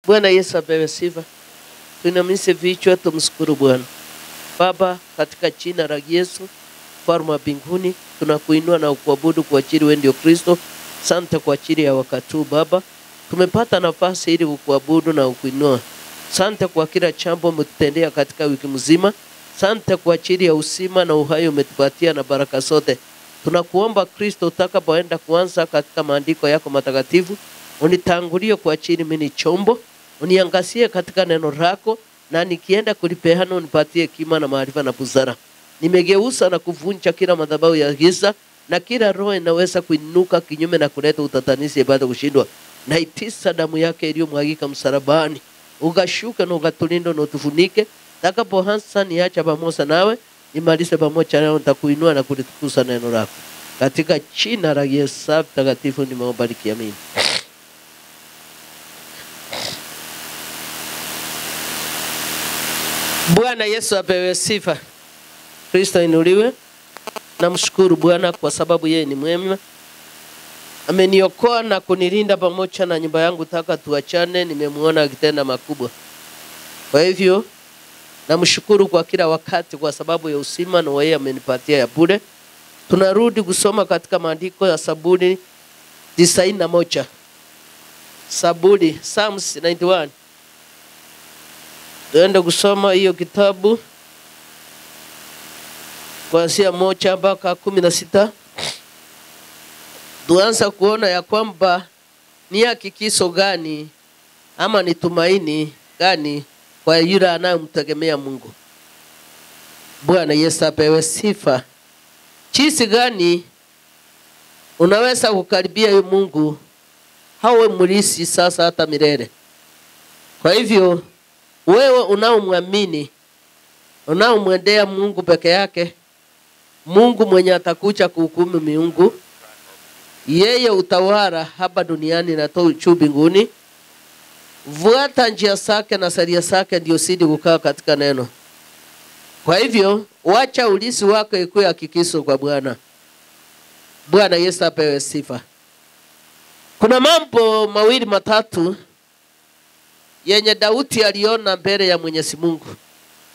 Bwana Yesu apewe sifa. Tuinamishe vichwa tumshukuru Bwana. Baba, katika jina la Yesu, Mfalme wa mbinguni, tunakuinua na kuabudu kwa ajili wewe ndio Kristo. Asante kwa ajili ya wakati huu Baba. Tumepata nafasi ili kukuabudu na kukuinua. Asante kwa kila jambo umetutendea katika wiki mzima. Asante kwa ajili ya uzima na uhai umetupatia na baraka zote. Tunakuomba Kristo, utakapoenda kuanza katika maandiko yako matakatifu, unitangulie kwa ajili mimi ni chombo, uniangazie katika neno lako, na nikienda kulipeana unipatie hekima na maarifa na busara. Nimegeuza na kuvunja kila madhabahu ya giza na kila roho inaweza kuinuka kinyume na kuleta utatanishi baada kushindwa. Naitisa damu yake iliyomwagika msalabani, ukashuka na ukatulinda na utufunike. Takapoanza niacha pamoja nawe, nimalize pamoja nawe, nitakuinua na kulitukuza neno lako. Katika jina la Yesu mtakatifu nimeomba, amen. Bwana Yesu apewe sifa. Kristo inuliwe. Namshukuru Bwana kwa sababu yeye ni mwema. Ameniokoa na kunilinda pamoja na nyumba yangu taka tuachane, nimemuona akitenda makubwa. Kwa hivyo namshukuru kwa kila wakati kwa sababu ya uzima na yeye amenipatia ya bure. Tunarudi kusoma katika maandiko ya Zaburi 91. Zaburi, Psalms 91. Tuende kusoma hiyo kitabu kuanzia 1 mpaka 16. Tuanza kuona ya kwamba ni hakikisho gani ama ni tumaini gani kwa yule anayemtegemea Mungu. Bwana Yesu apewe sifa. Jinsi gani unaweza kukaribia yu Mungu hawe mlisi sasa hata milele. Kwa hivyo wewe unaomwamini, unaomwendea Mungu peke yake, Mungu mwenye atakuja kuhukumu miungu, yeye utawala hapa duniani na juu mbinguni, fuata njia zake na sheria zake ndio zidi kukaa katika neno. Kwa hivyo wacha ulisi wako ikuwe hakikisho kwa Bwana. Bwana Yesu apewe sifa. Kuna mambo mawili matatu yenye Daudi aliona mbele ya Mwenyezi Mungu.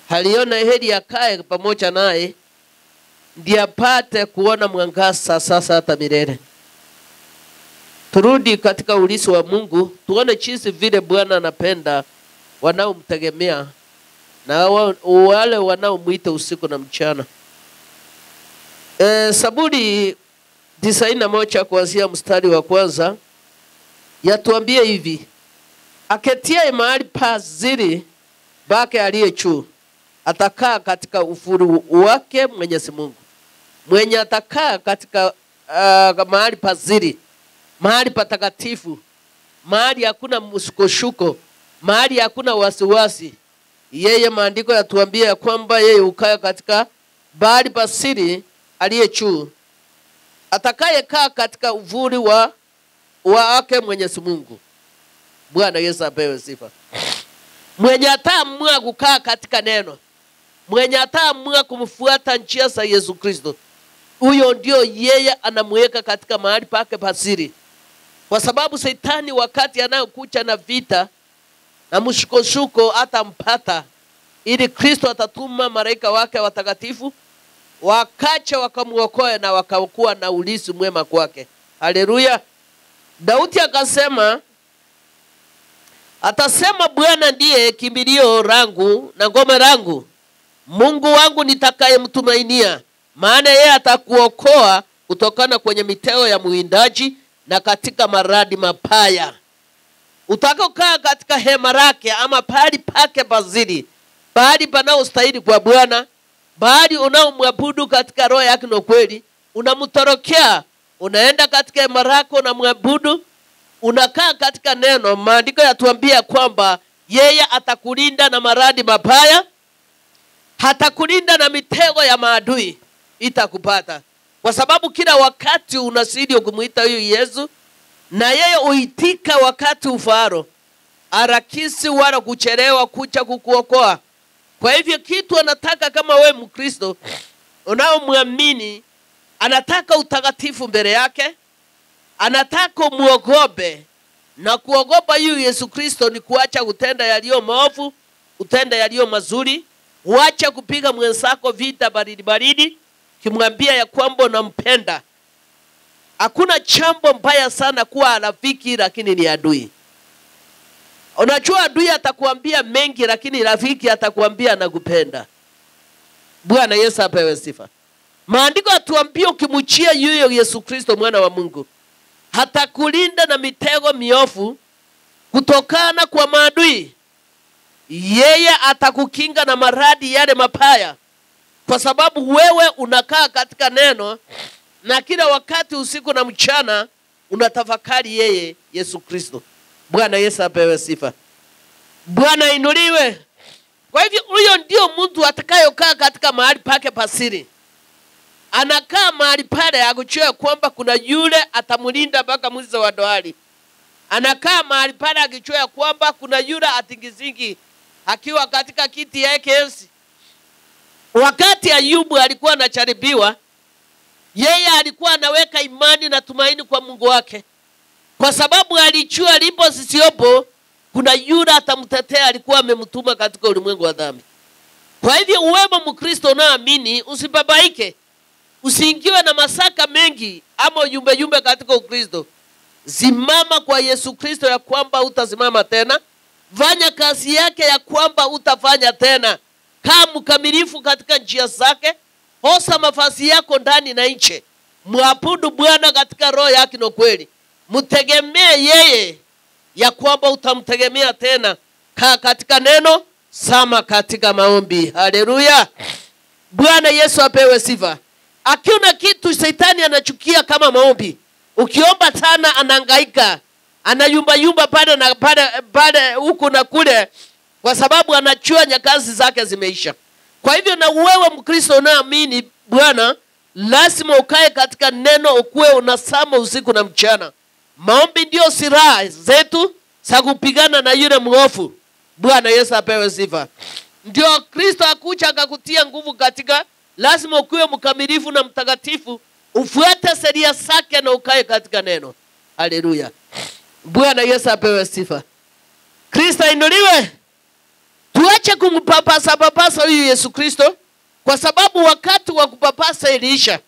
Aliona heri akae pamoja naye ndiye apate kuona mwangaza sasa hata milele. Turudi katika ulisi wa Mungu, tuone jinsi vile Bwana anapenda wanaomtegemea na wale wanaomuita usiku na mchana. Zaburi 91 kuanzia mstari wa kwanza yatuambia hivi: aketie mahali pa siri pake aliye juu, atakaa katika uvuli wake Mwenyezi Mungu. Mwenye atakaa katika mahali pa siri, mahali patakatifu, mahali hakuna msukosuko, mahali hakuna wasiwasi, yeye maandiko yatuambia ya kwamba yeye ukaa katika mahali pa siri aliye juu, atakayekaa katika uvuli wake Mwenyezi Mungu. Bwana Yesu apewe sifa. Mwenye ataamua kukaa katika neno, mwenye ataamua kumfuata njia za Yesu Kristo, huyo ndio yeye anamweka katika mahali pake pa siri. Kwa sababu Shetani wakati anayokuja na vita na mshuko atampata, ili Kristo atatuma malaika wake watakatifu wakacha wakamuokoe na wakakuwa na ulisi mwema kwake. Haleluya. Daudi akasema, atasema Bwana ndiye kimbilio langu na ngome langu, Mungu wangu nitakayemtumainia. Maana yeye atakuokoa kutokana kwenye mitego ya mwindaji na katika maradi mapaya. Utakokaa katika hema lake ama pahali pake pazuri, pahali panaostahili kwa Bwana, pahali unaomwabudu katika roho yake na kweli, unamtorokea, unaenda katika hema lako na mwabudu, unakaa katika neno. Maandiko yatuambia kwamba yeye atakulinda na maradi mabaya, hatakulinda na mitego ya maadui itakupata. Kwa sababu kila wakati unasidi kumuita huyu Yesu, na yeye uitika wakati ufaro, harakisi wala kuchelewa kuja kukuokoa. Kwa hivyo kitu anataka kama we Mkristo unaomwamini, anataka utakatifu mbele yake, anataka muogope, Na kuogopa huyu Yesu Kristo ni kuacha kutenda yaliyo maovu, utenda yaliyo mazuri. Uacha kupiga mwenzako vita baridi baridi, kimwambia ya kwamba unampenda. Hakuna jambo mbaya sana kuwa rafiki lakini ni adui. Unajua adui atakuambia mengi lakini rafiki atakuambia anakupenda. Bwana Yesu apewe sifa. Maandiko yatuambia ukimchia yuyo Yesu Kristo mwana wa Mungu, hatakulinda na mitego miovu kutokana kwa maadui. Yeye atakukinga na maradhi yale mapaya, kwa sababu wewe unakaa katika neno na kila wakati usiku na mchana unatafakari yeye Yesu Kristo. Bwana Yesu apewe sifa. Bwana inuliwe. Kwa hivyo huyo ndio mtu atakayokaa katika mahali pake pasiri. Anakaa mahali pale akijua kwamba kuna yule atamulinda mpaka mwisho wa dahari. Anakaa mahali pale akijua kwamba kuna yule atingizingi akiwa katika kiti yake enzi. Wakati Ayubu alikuwa anajaribiwa, yeye alikuwa anaweka imani na tumaini kwa Mungu wake, kwa sababu alijua alipo sisiopo kuna yule atamtetea, alikuwa amemtuma katika ulimwengu wa dhambi. Kwa hivyo uwemo Mkristo unaamini, usibabaike, usiingiwe na masaka mengi ama yumbe katika Ukristo. Simama kwa Yesu Kristo ya kwamba utasimama tena. Fanya kazi yake ya kwamba utafanya tena. Kaa mkamilifu katika njia zake. Hosa mavazi yako ndani na nje. Muabudu Bwana katika roho yake na kweli. Mtegemee yeye ya kwamba utamtegemea tena. Kaa katika neno, sama katika maombi. Haleluya. Bwana Yesu apewe sifa. Akiona kitu shetani anachukia kama maombi. Ukiomba sana anahangaika, anayumba pale na pale huku na kule, kwa sababu anachua nyakazi zake zimeisha. Kwa hivyo na wewe Mkristo unaamini Bwana, lazima ukae katika neno, ukue unasama usiku na mchana. Maombi ndio silaha zetu za kupigana na yule mwovu. Bwana Yesu apewe sifa. Ndio Kristo akuja akakutia nguvu katika, lazima ukue mkamilifu na mtakatifu, ufuate sheria zake na ukae katika neno. Haleluya. Bwana Yesu apewe sifa. Kristo inuliwe. Tuache kumpapasa huyu Yesu Kristo, kwa sababu wakati wa kupapasa iliisha.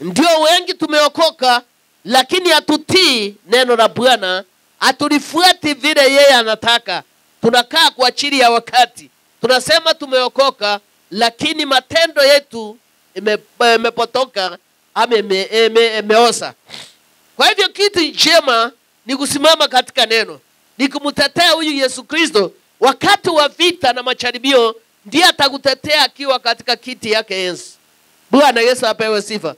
Ndio wengi tumeokoka lakini hatutii neno la Bwana, hatulifuati vile yeye anataka. Tunakaa kwa ajili ya wakati. Tunasema tumeokoka lakini matendo yetu imepotoka ama imeosa. Kwa hivyo kitu njema ni kusimama katika neno, ni kumtetea huyu Yesu Kristo wakati wa vita na macharibio. Ndiye atakutetea akiwa katika kiti yake enzi. Bwana Yesu apewe sifa.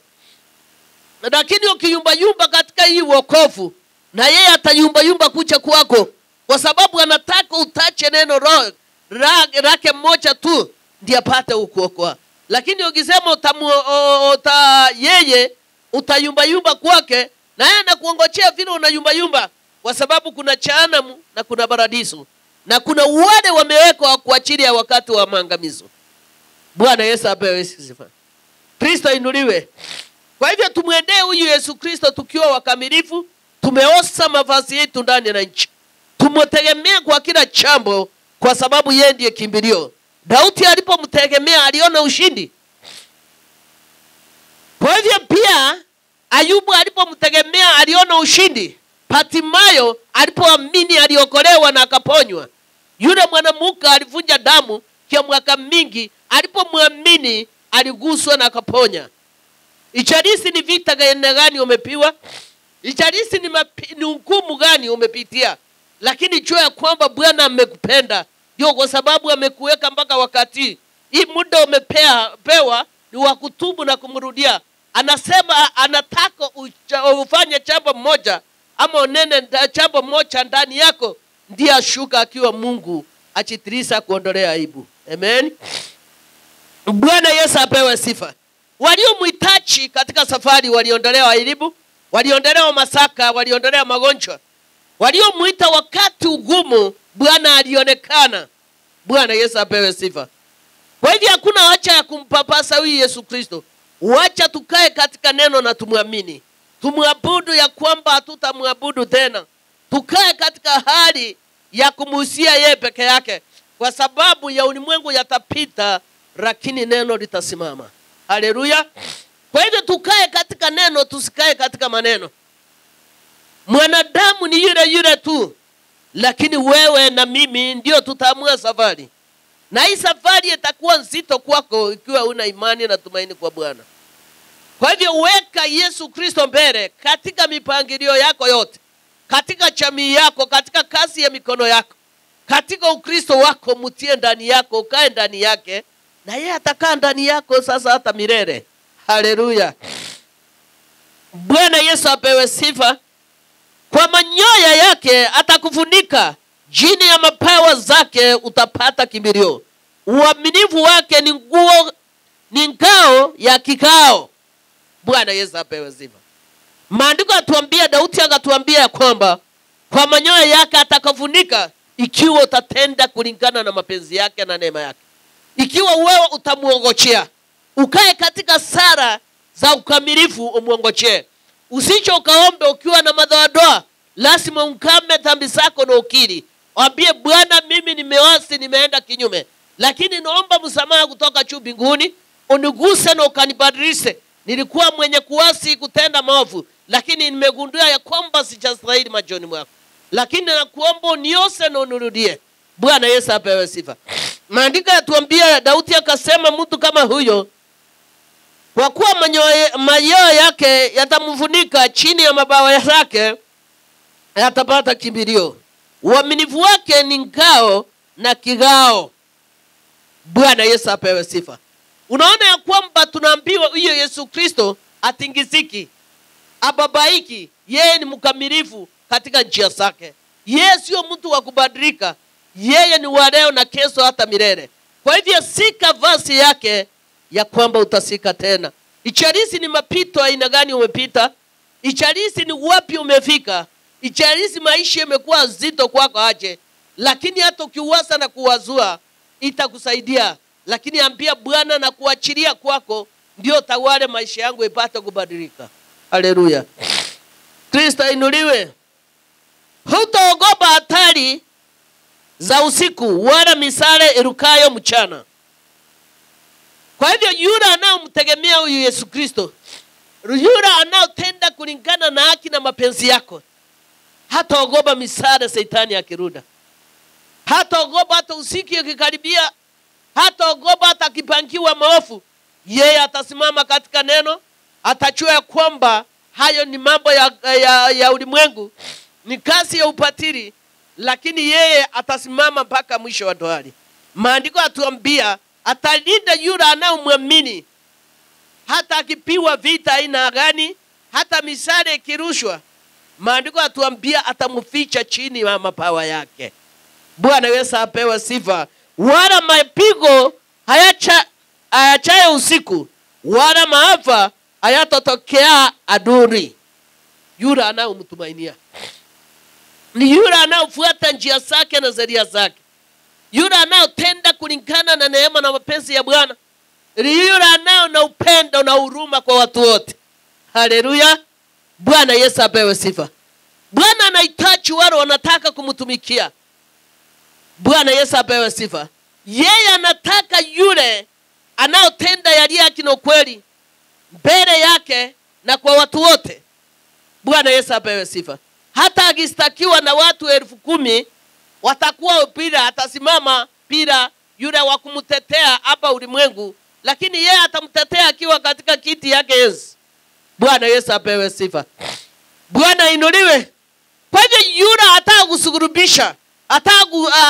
Lakini ukiyumba katika hii wokovu, na yeye atayumba kucha kwako, kwa sababu anataka utache neno lake moja tu ndiye apate ukuokoa. Lakini ukisema yeye utayumba kwake, na yeye anakuongojea vile unayumba, kwa sababu kuna jehanamu na kuna paradiso na kuna wale wamewekwa kwa ajili ya wakati wa maangamizo. Bwana Yesu apewe sifa. Kristo inuliwe. Kwa hivyo tumwendee huyu Yesu Kristo tukiwa wakamilifu, tumeosa mavazi yetu ndani na nje. Tumtegemea kwa kila jambo, kwa sababu yeye ndiye kimbilio. Daudi alipomtegemea aliona ushindi. Kwa hivyo pia Ayubu alipomtegemea aliona ushindi. Patimayo alipoamini aliokolewa na akaponywa. Yule mwanamke alivunja damu kwa mwaka mingi, alipomwamini aliguswa na akaponya. Ijarisi ni vita gani umepiwa, ijarisi ni hukumu gani umepitia, lakini jua ya kwamba Bwana amekupenda. Ndio kwa sababu amekuweka mpaka wakati hii muda umepewa ni wa kutubu na kumrudia. Anasema anataka ufanye jambo moja ama unene jambo moja ndani yako, ndiye ashuka akiwa Mungu achitirisa kuondolea aibu. Amen. Bwana Yesu apewe sifa. Waliomhitaji katika safari waliondolewa aibu, waliondolewa masaka, waliondolewa magonjwa. Waliomuita wakati ugumu, Bwana alionekana. Bwana Yesu apewe sifa. Kwa hivyo hakuna haja ya kumpapasa huyu Yesu Kristo. Wacha tukae katika neno na tumwamini. tumwabudu ya kwamba hatutamwabudu tena. Tukae katika hali ya kumuhusia yeye peke yake, kwa sababu ya ulimwengu yatapita, lakini neno litasimama. Haleluya. Kwa hivyo tukae katika neno, tusikae katika maneno. Mwanadamu ni yule yule tu, lakini wewe na mimi ndio tutaamua safari. Na hii safari itakuwa nzito kwako ikiwa una imani na tumaini kwa Bwana. Kwa hivyo weka Yesu Kristo mbele katika mipangilio yako yote, katika jamii yako, katika kazi ya mikono yako, katika Ukristo wako. Mtie ndani yako, ukae ndani yake, na yeye atakaa ndani yako sasa hata milele. Haleluya. Bwana Yesu apewe sifa. Kwa manyoya yake atakufunika, chini ya mabawa zake utapata kimbilio. Uaminifu wake ni ngao ya kikao. Bwana Yesu apewe sifa. Maandiko atuambia, Daudi akatuambia ya kwamba kwa manyoya yake atakufunika, ikiwa utatenda kulingana na mapenzi yake na neema yake. Ikiwa wewe utamuongojea, ukae katika sala za ukamilifu, umuongojee. Usicho ukaombe ukiwa na madoadoa. Lazima ungame dhambi zako na ukiri. Waambie Bwana, mimi nimeasi, nimeenda kinyume, lakini naomba msamaha kutoka juu mbinguni. Uniguse na ukanibadilishe. Nilikuwa mwenye kuasi, kutenda maovu, lakini nimegundua ya kwamba sijastahili machoni mwako. Lakini nakuomba unioshe na unirudie. Bwana Yesu apewe sifa. Maandiko yatuambia, Daudi akasema mtu kama huyo, kwa kuwa manyoya yake yatamfunika, chini ya mabawa yake atapata kimbilio. Uaminifu wake ni ngao na kigao. Bwana Yesu apewe sifa. Unaona ya kwamba tunaambiwa huyo Yesu Kristo atingiziki, ababaiki. Yeye ni mkamilifu katika njia zake. Yeye sio mtu wa kubadilika. Yeye ni wa leo na kesho hata milele. Kwa hivyo sika vazi yake ya kwamba utasika tena. Ichalisi ni mapito aina gani umepita, ichalisi ni wapi umefika, ichalisi maisha yamekuwa zito kwako aje, lakini hata ukiuasa na kuwazua itakusaidia. Lakini ambia Bwana na kuachilia kwako, ndio tawale maisha yangu ipate kubadilika. Haleluya. Kristo inuliwe. Hutaogopa hatari za usiku, wala misale irukayo mchana. Kwa hivyo yule anaomtegemea huyu Yesu Kristo, yule anaotenda kulingana na haki na mapenzi yako, hataogopa misale Shetani akirudi. Hataogopa hata usiku ukikaribia, hataogopa hata kipangiwa maovu. Yeye atasimama katika neno, atajua kwamba hayo ni mambo ya ulimwengu, ni kazi ya upatiri, lakini yeye atasimama mpaka mwisho wa dahari. Maandiko atuambia atalinda yule anaomwamini, hata akipiwa vita aina gani, hata misale ikirushwa. Maandiko atuambia atamficha chini ya mabawa yake. Bwana Yesu apewe sifa. Wala mapigo hayachaye usiku, wala maafa hayatotokea adui. Yule anaomtumainia ni yule anaofuata njia zake na sheria zake, yule anaotenda kulingana na neema na mapenzi ya Bwana, yule anao na upendo na huruma kwa watu wote. Haleluya. Bwana Yesu apewe sifa. Bwana anahitaji wale wanataka kumtumikia. Bwana Yesu apewe sifa. Yeye anataka yule anaotenda yaliyo haki na kweli mbele yake na kwa watu wote. Bwana Yesu apewe sifa. Hata akistakiwa na watu 10,000 watakuwa bila, atasimama bila yule wa kumtetea hapa ulimwengu, lakini yeye atamtetea akiwa katika kiti yake Yesu. Bwana Yesu apewe sifa. Bwana inuliwe. Kwa hivyo yule atakusurubisha,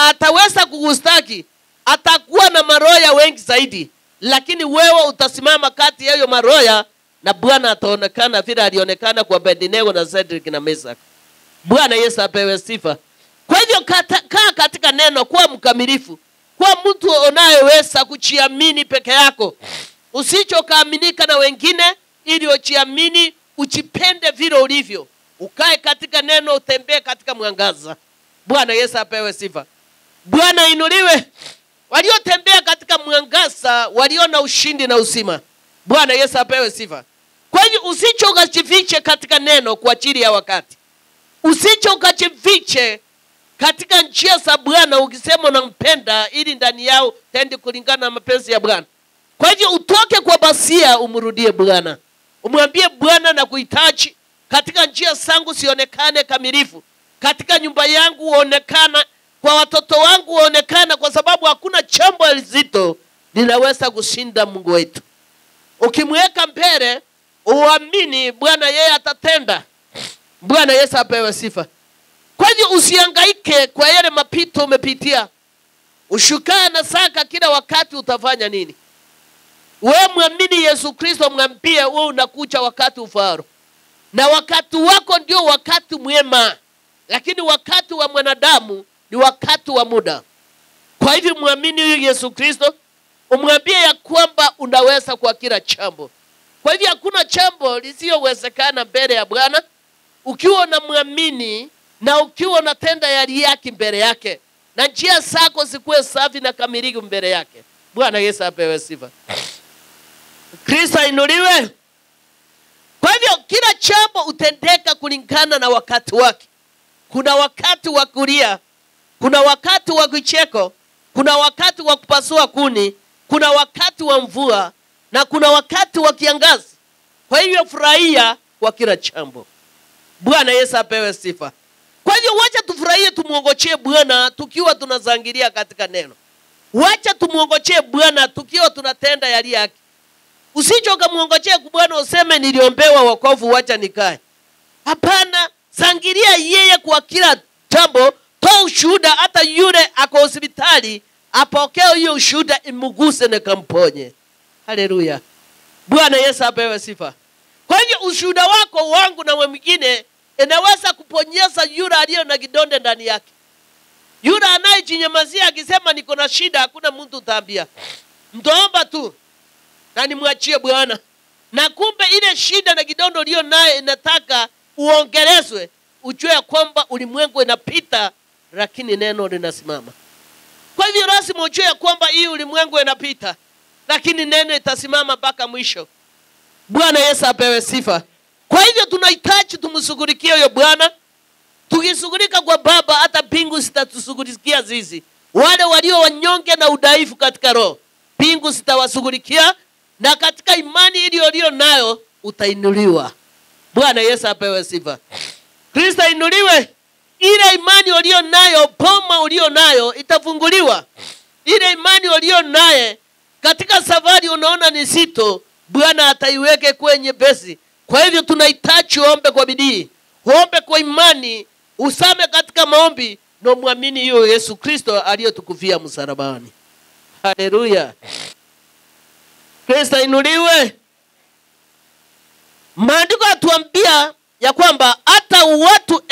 ataweza kukustaki, atakuwa na maroya wengi zaidi, lakini wewe utasimama kati ya hiyo maroya, na Bwana ataonekana vile alionekana kwa Abednego na Shadraka na Meshaki. Bwana Yesu apewe sifa. Kwa hivyo kaa katika neno, kuwa mkamilifu, kuwa mtu unayeweza kujiamini peke yako. Usichokaaminika na wengine, ili ujiamini, ujipende vile ulivyo. Ukae katika neno, utembee katika mwangaza. Bwana Yesu apewe sifa. Bwana inuliwe. Waliotembea katika mwangaza waliona ushindi na uzima. Bwana Yesu apewe sifa. Kwa hivyo usicho ukajifiche katika neno kwa ajili ya wakati. Usicho ukajifiche katika njia za Bwana ukisema unampenda ili ndani yao tende kulingana na mapenzi ya Bwana. Kwa hivyo utoke kwa basia umrudie Bwana. Umwambie Bwana na kuhitaji katika njia zangu sionekane kamilifu. Katika nyumba yangu uonekana, kwa watoto wangu uonekana, kwa sababu hakuna jambo lizito linaweza kushinda Mungu wetu. Ukimweka mbele, uamini Bwana yeye atatenda. Bwana Yesu apewe sifa. Kwa hivyo usihangaike kwa yale mapito umepitia. Ushukaa na saka kila wakati utafanya nini? Wewe muamini Yesu Kristo, mwambie wewe unakuja wakati ufaro. Na wakati wako ndio wakati mwema. Lakini wakati wa mwanadamu ni wakati wa muda. Kwa hivyo muamini Yesu Kristo, umwambie ya kwamba unaweza kwa kila jambo. Kwa hivyo hakuna jambo lisiyowezekana mbele ya Bwana ukiwa unamwamini na ukiwa unatenda yali yake mbele yake. Na njia zako zikuwe safi na kamilifu mbele yake. Bwana Yesu apewe sifa. Kristo inuliwe. Kwa hivyo kila jambo utendeka kulingana na wakati wake. Kuna wakati wa kulia, kuna wakati wa kicheko, kuna wakati wa kupasua kuni, kuna wakati wa mvua, na kuna wakati wa kiangazi. Kwa hivyo furahia kwa kila jambo. Bwana Yesu apewe sifa. Kwa hivyo wacha tufurahie, tumuongojee Bwana tukiwa tunazangilia katika neno. Wacha tumuongojee Bwana tukiwa tunatenda yali yake. Usije ukamwongojea Bwana useme niliombewa wokovu wacha nikae. Hapana, zangilia yeye kwa kila jambo. Toa ushuhuda, hata yule ako hospitali apokee hiyo ushuhuda imuguse na kamponye. Haleluya. Bwana Yesu apewe sifa. Kwa hivyo ushuhuda wako, wangu na mwingine inaweza kuponyeza yule aliye na kidonda ndani yake. Yule anayejinyamazia akisema niko na shida, hakuna mtu utaambia. Mtaomba tu na nimwachie Bwana. Na kumbe ile shida na kidondo ulio naye inataka uongelezwe, ujue kwamba ulimwengu inapita lakini neno linasimama. Kwa hivyo lazima ujue kwamba hii ulimwengu inapita lakini neno itasimama mpaka mwisho. Bwana Yesu apewe sifa. Kwa hivyo tunahitaji tumshughulikie huyo Bwana. Tukishughulika kwa Baba, hata mbingu zitatushughulikia sisi. Wale walio wanyonge na udhaifu katika roho, mbingu zitawashughulikia, na katika imani ile ulio nayo utainuliwa. Bwana Yesu apewe sifa. Kristo inuliwe. Ile imani ulio nayo, poma ulio nayo itafunguliwa. Ile imani ulio naye katika safari unaona ni zito, Bwana ataiweke kwenye besi. Kwa hivyo tunahitaji ombe kwa bidii, ombe kwa imani, usame katika maombi na muamini hiyo Yesu Kristo aliyotukufia msalabani. Haleluya. Kristo inuliwe. Maandiko yatuambia ya kwamba hata watu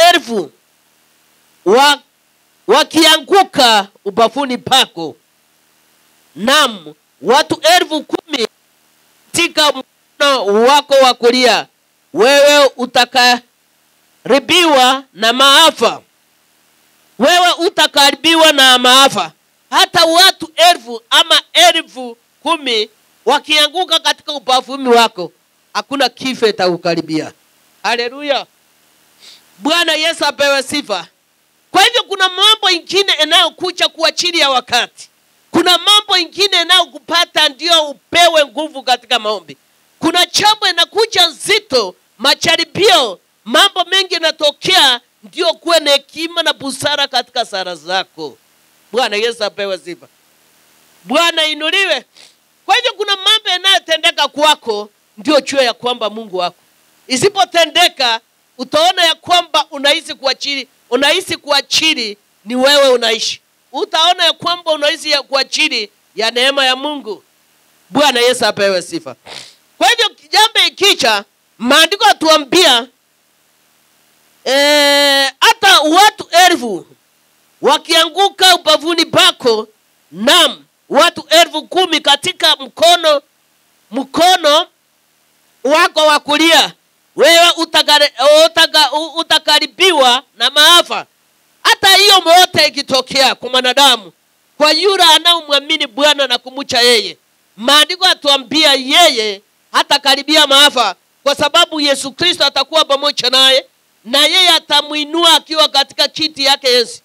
1000 wakianguka ubavuni pako, naam, watu 10,000 katika mkono wako wa kulia, wewe utakaribiwa na maafa. Wewe utakaribiwa na maafa. Hata watu 1000 ama 10,000 wakianguka katika ubavuni wako, hakuna kifo itakukaribia. Haleluya. Bwana Yesu apewe sifa. Kwa hivyo kuna mambo ingine yanayokuja kwa ajili ya wakati. Kuna mambo ingine yanayokupata ndio upewe nguvu katika maombi. Kuna jambo inakuja nzito, majaribio, mambo mengi yanatokea, ndio kuwe na hekima na busara katika sala zako. Bwana Yesu apewe sifa. Bwana inuliwe. Kwa hivyo kuna mambo yanayotendeka kwako, ndio jua ya kwamba Mungu wako. Isipotendeka utaona ya kwamba unaishi kwa ajili ni wewe unaishi. Utaona ya kwamba unaishi kwa ajili ya neema ya Mungu. Bwana Yesu apewe sifa. Kwa hivyo jambo ikicha, maandiko yatuambia hata watu 1000 wakianguka ubavuni pako, naam, watu 10,000 katika mkono wako wa kulia, wewe utakaribiwa na maafa. Hata hiyo mote ikitokea kwa mwanadamu, kwa yule anaomwamini Bwana na kumcha yeye, maandiko yatuambia yeye hata karibia maafa. kwa sababu Yesu Kristo atakuwa pamoja naye, na yeye atamuinua akiwa katika kiti yake enzi.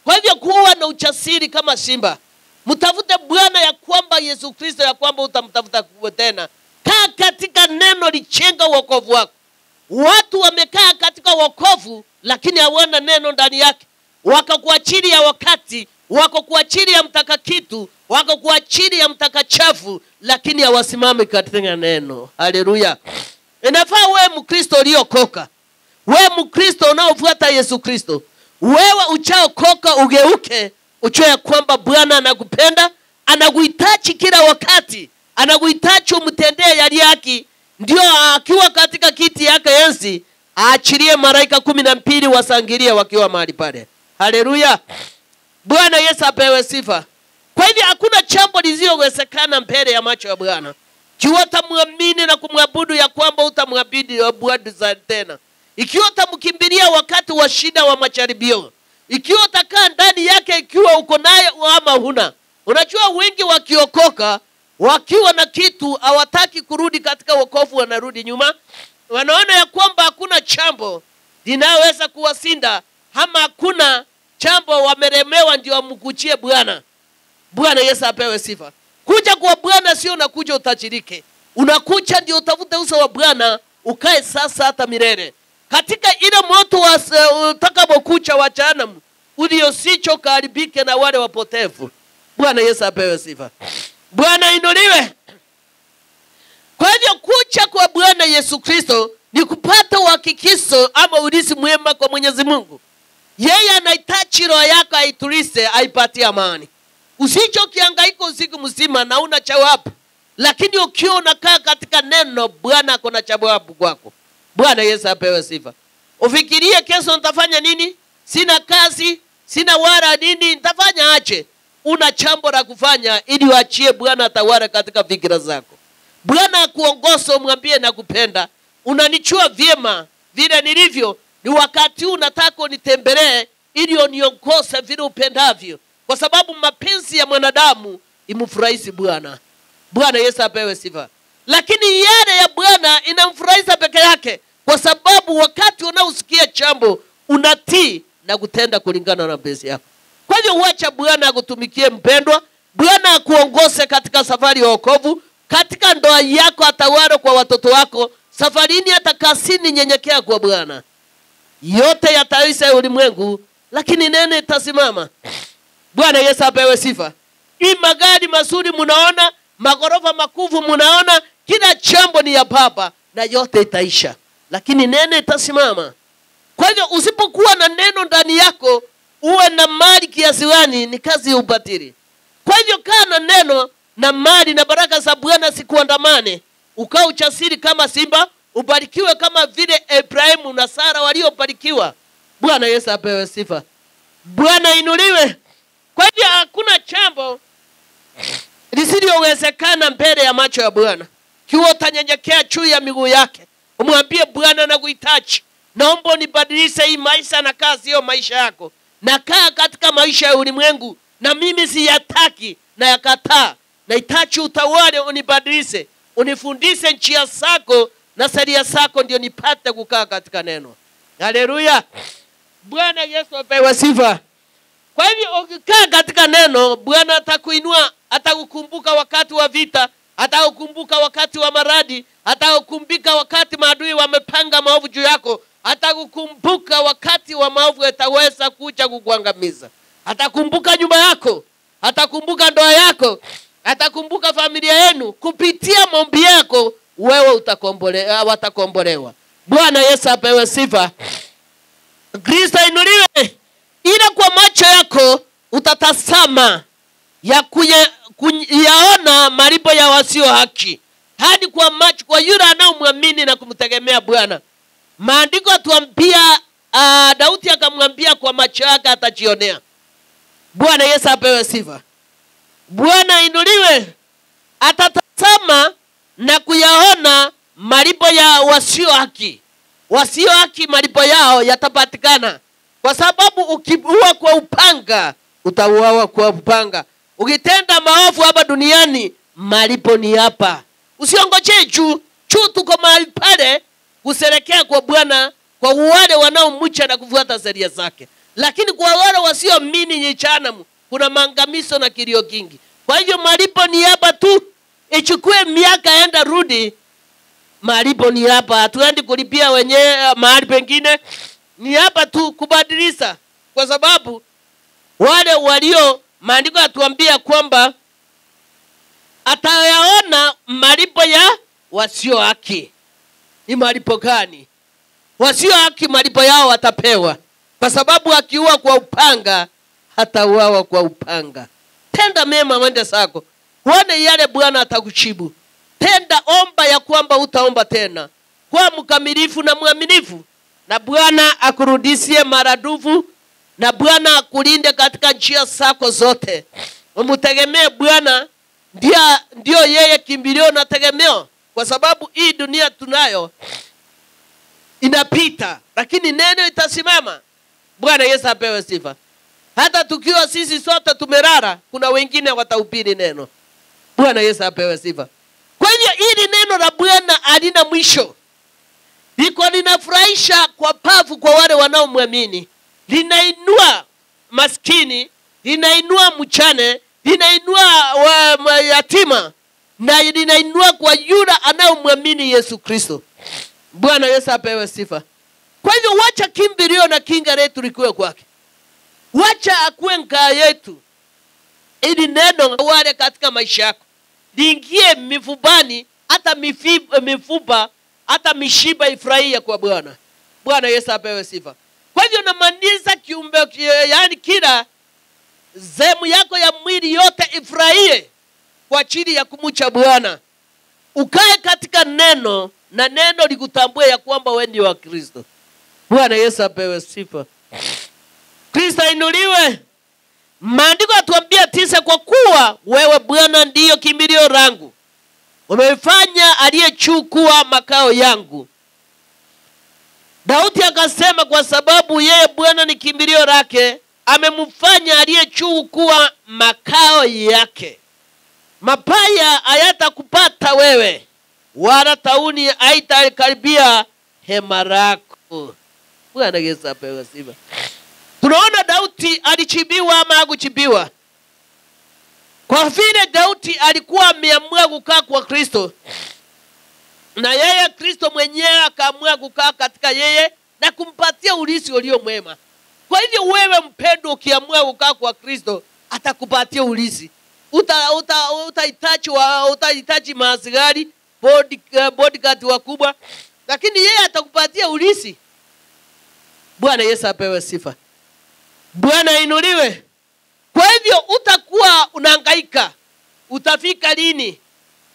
Kwa hivyo kuwa na ujasiri kama simba. Mtafute Bwana ya kwamba Yesu Kristo ya kwamba utamtafuta tena. Kaa katika neno lichenga wokovu wako. Watu wamekaa katika wokovu lakini hawana neno ndani yake. Wako kwa ajili ya wakati, wako kwa ajili ya mtaka kitu, wako kwa ajili ya mtaka chafu, lakini hawasimami katika neno. Haleluya. Inafaa wewe Mkristo uliokoka, wewe Mkristo unaofuata Yesu Kristo, wewe uchaokoka ugeuke, ujue kwamba Bwana anakupenda, anakuhitaji kila wakati, anakuhitaji umtendee yale haki. Ndio akiwa katika kiti yake enzi, aachilie malaika 12 wasangilie wakiwa mahali pale. Haleluya. Bwana Yesu apewe sifa. Kwa hivyo hakuna jambo lisilowezekana mbele ya macho ya Bwana. Ikiwa utamwamini na kumwabudu ya kwamba utamwabudu tena. Ikiwa utamkimbilia wakati wa shida wa majaribio. Ikiwa utakaa ndani yake, ikiwa uko naye ama huna. Unajua wengi wakiokoka, wakiwa na kitu hawataki kurudi katika wokovu, wanarudi nyuma. Wanaona ya kwamba hakuna jambo linaweza kuwasinda, ama hakuna jambo wamelemewa ndio wamkujie Bwana. Bwana Yesu apewe sifa. Kuja kwa Bwana sio unakuja utajirike. Unakuja ndio utafute uso wa Bwana, ukae sasa hata milele. Katika ile moto utakapokuja wa jehanamu, uliosicho karibike na wale wapotevu. Bwana Yesu apewe sifa. Bwana inuliwe. Kwa hivyo kuja kwa Bwana Yesu Kristo ni kupata uhakikisho ama urithi mwema kwa Mwenyezi Mungu. Yeye anahitaji roho yako aitulize, aipatie amani. Usicho kihangaika usiku mzima na una jawabu, lakini ukiwa unakaa katika neno, Bwana ako na jawabu kwako. Bwana Yesu apewe sifa. Ufikirie kesho nitafanya nini? Sina kazi, sina wala nini, nitafanya aje? Una jambo la kufanya ili uachie Bwana atawale katika fikra zako. Bwana akuongoze, umwambie nakupenda. Unanichua vyema vile nilivyo, ni wakati unataka unitembelee ili uniongoze vile upendavyo. Kwa sababu mapenzi ya mwanadamu imfurahishi Bwana. Bwana Yesu apewe sifa. Lakini yale ya Bwana inamfurahisha peke yake, kwa sababu wakati unaosikia jambo unatii na kutenda kulingana na mapenzi yako. Kwa hivyo uacha Bwana akutumikie mpendwa. Bwana akuongoze katika safari ya wokovu, katika ndoa yako, atawale kwa watoto wako, safarini hata kasini, nyenyekea kwa Bwana. Yote yataisha ulimwengu, lakini neno itasimama. Bwana Yesu apewe sifa. Hii magari mazuri munaona, magorofa makufu munaona, kila jambo ni ya Baba na yote itaisha, lakini neno itasimama. Kwa hivyo usipokuwa na neno ndani yako, uwe na mali kiasi gani, ni kazi ya ubatili. Kwa hivyo kaa na neno na mali na baraka za Bwana sikuandamane. Ukaa ujasiri kama simba, ubarikiwe kama vile Ibrahimu na Sara waliobarikiwa. Bwana Yesu apewe sifa. Bwana inuliwe. Kwa hivyo hakuna jambo lisilowezekana mbele ya macho ya Bwana. Kiwa utanyenyekea juu ya miguu yake, umwambie Bwana nakuhitaji. Naomba unibadilishe hii maisha na kazi hiyo maisha yako. Nakaa katika maisha ya ulimwengu na mimi siyataki na yakataa. Nahitaji utawale, unibadilishe, unifundishe njia zako na sheria zako, ndio nipate kukaa katika neno. Haleluya. Bwana Yesu apewe sifa. Kwa hivyo ukikaa katika neno, Bwana atakuinua, atakukumbuka wakati wa vita, atakukumbuka wakati wa maradi, atakukumbuka wakati maadui wamepanga maovu juu yako, atakukumbuka wakati wa maovu yataweza kuja kukuangamiza. Atakumbuka nyumba yako, atakumbuka ndoa yako, atakumbuka familia yenu. Kupitia maombi yako wewe watakombolewa. Bwana Yesu apewe sifa. Kristo inuliwe. Ila kwa macho yako utatazama ya kuyaona malipo ya wasio haki, hadi kwa macho kwa yule anaomwamini na kumtegemea Bwana. Maandiko atuambia, Daudi akamwambia kwa macho yake atajionea. Bwana Yesu apewe sifa. Bwana inuliwe. Atatazama na kuyaona malipo ya wasio haki. Wasio haki malipo yao yatapatikana. Kwa sababu ukiua kwa upanga, utauawa kwa upanga. Ukitenda maovu hapa duniani, malipo ni hapa. Usiongoje juu. tuko mahali pale kusherekea kwa Bwana kwa wale wanaomcha na kufuata sheria zake. Lakini kwa wale wasioamini jehanamu kuna maangamizo na kilio kingi. Kwa hivyo malipo ni hapa tu. Ichukue miaka enda rudi, malipo ni hapa. Hatuendi kulipia wenyewe mahali pengine. Ni hapa tu kubadilisha. Kwa sababu wale walio, maandiko yatuambia kwamba atayaona malipo ya wasio haki. Ni malipo gani? Wasio haki malipo yao watapewa. Kwa sababu akiua kwa upanga, hatauawa kwa upanga. Tenda mema wende zako, uone yale Bwana atakujibu. Tenda, omba ya kwamba utaomba tena. Kwa mkamilifu na mwaminifu, na Bwana akurudishie maradufu, na Bwana akulinde katika njia zako zote. Umtegemee Bwana, ndio yeye kimbilio na tegemeo. Kwa sababu hii dunia tunayo inapita, lakini neno itasimama. Bwana Yesu apewe sifa. Hata tukiwa sisi sote tumerara, kuna wengine watahubiri neno. Bwana Yesu apewe sifa. Kwa hivyo hili neno la Bwana halina mwisho. Liko linafurahisha kwa pafu kwa wale wanaomwamini. Linainua maskini, linainua mchane, linainua yatima, na linainua kwa yule anayemwamini Yesu Kristo. Bwana Yesu apewe sifa. Kwa hivyo wacha kimbilio na kinga letu likuwe kwake. Wacha akuwe ngao yetu. Ili neno wale katika maisha yako liingie mifubani, hata mifupa, hata mishipa ifurahie kwa Bwana. Bwana Yesu apewe sifa. Kwa hivyo namaanisha kiumbe, yani kila sehemu yako ya mwili yote ifurahie kwa ajili ya kumcha Bwana. Ukae katika neno, na neno likutambue ya kwamba wewe ni wa Kristo. Bwana Yesu apewe sifa. Kristo inuliwe. Maandiko yatuambia 9, kwa kuwa wewe Bwana ndiyo kimbilio langu, umefanya aliye juu kuwa makao yangu. Daudi akasema kwa sababu yeye Bwana ni kimbilio lake, amemfanya aliye juu kuwa makao yake. Mabaya hayatakupata wewe, wala tauni haitakaribia hema lako. Bwana Yesu apewe sifa. Tunaona Daudi alichibiwa ama hakuchibiwa. Kwa vile Daudi alikuwa ameamua kukaa kwa Kristo, na yeye Kristo mwenyewe akaamua kukaa katika yeye na kumpatia urithi ulio mwema. Kwa hivyo wewe mpendwa, ukiamua kukaa kwa Kristo, atakupatia urithi. Utahitaji maaskari, bodyguard wakubwa, lakini yeye atakupatia urithi. Bwana Yesu apewe sifa. Bwana inuliwe. Kwa hivyo utakuwa unahangaika. Utafika lini?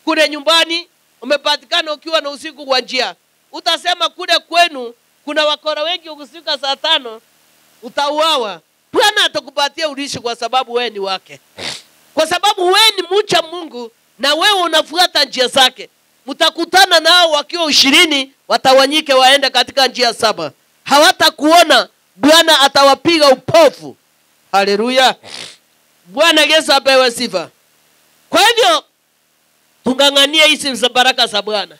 Kule nyumbani umepatikana ukiwa na usiku kwa njia. Utasema kule kwenu kuna wakora wengi, ukifika saa 5 utauawa. Bwana atakupatia urithi kwa sababu wewe ni wake. Kwa sababu wewe ni mcha Mungu na wewe unafuata njia zake. Mtakutana nao wakiwa 20, watawanyike waende katika njia 7. Hawatakuona. Bwana atawapiga upofu. Haleluya. Bwana Yesu apewe sifa. Kwa hivyo tungangania hizi baraka za Bwana.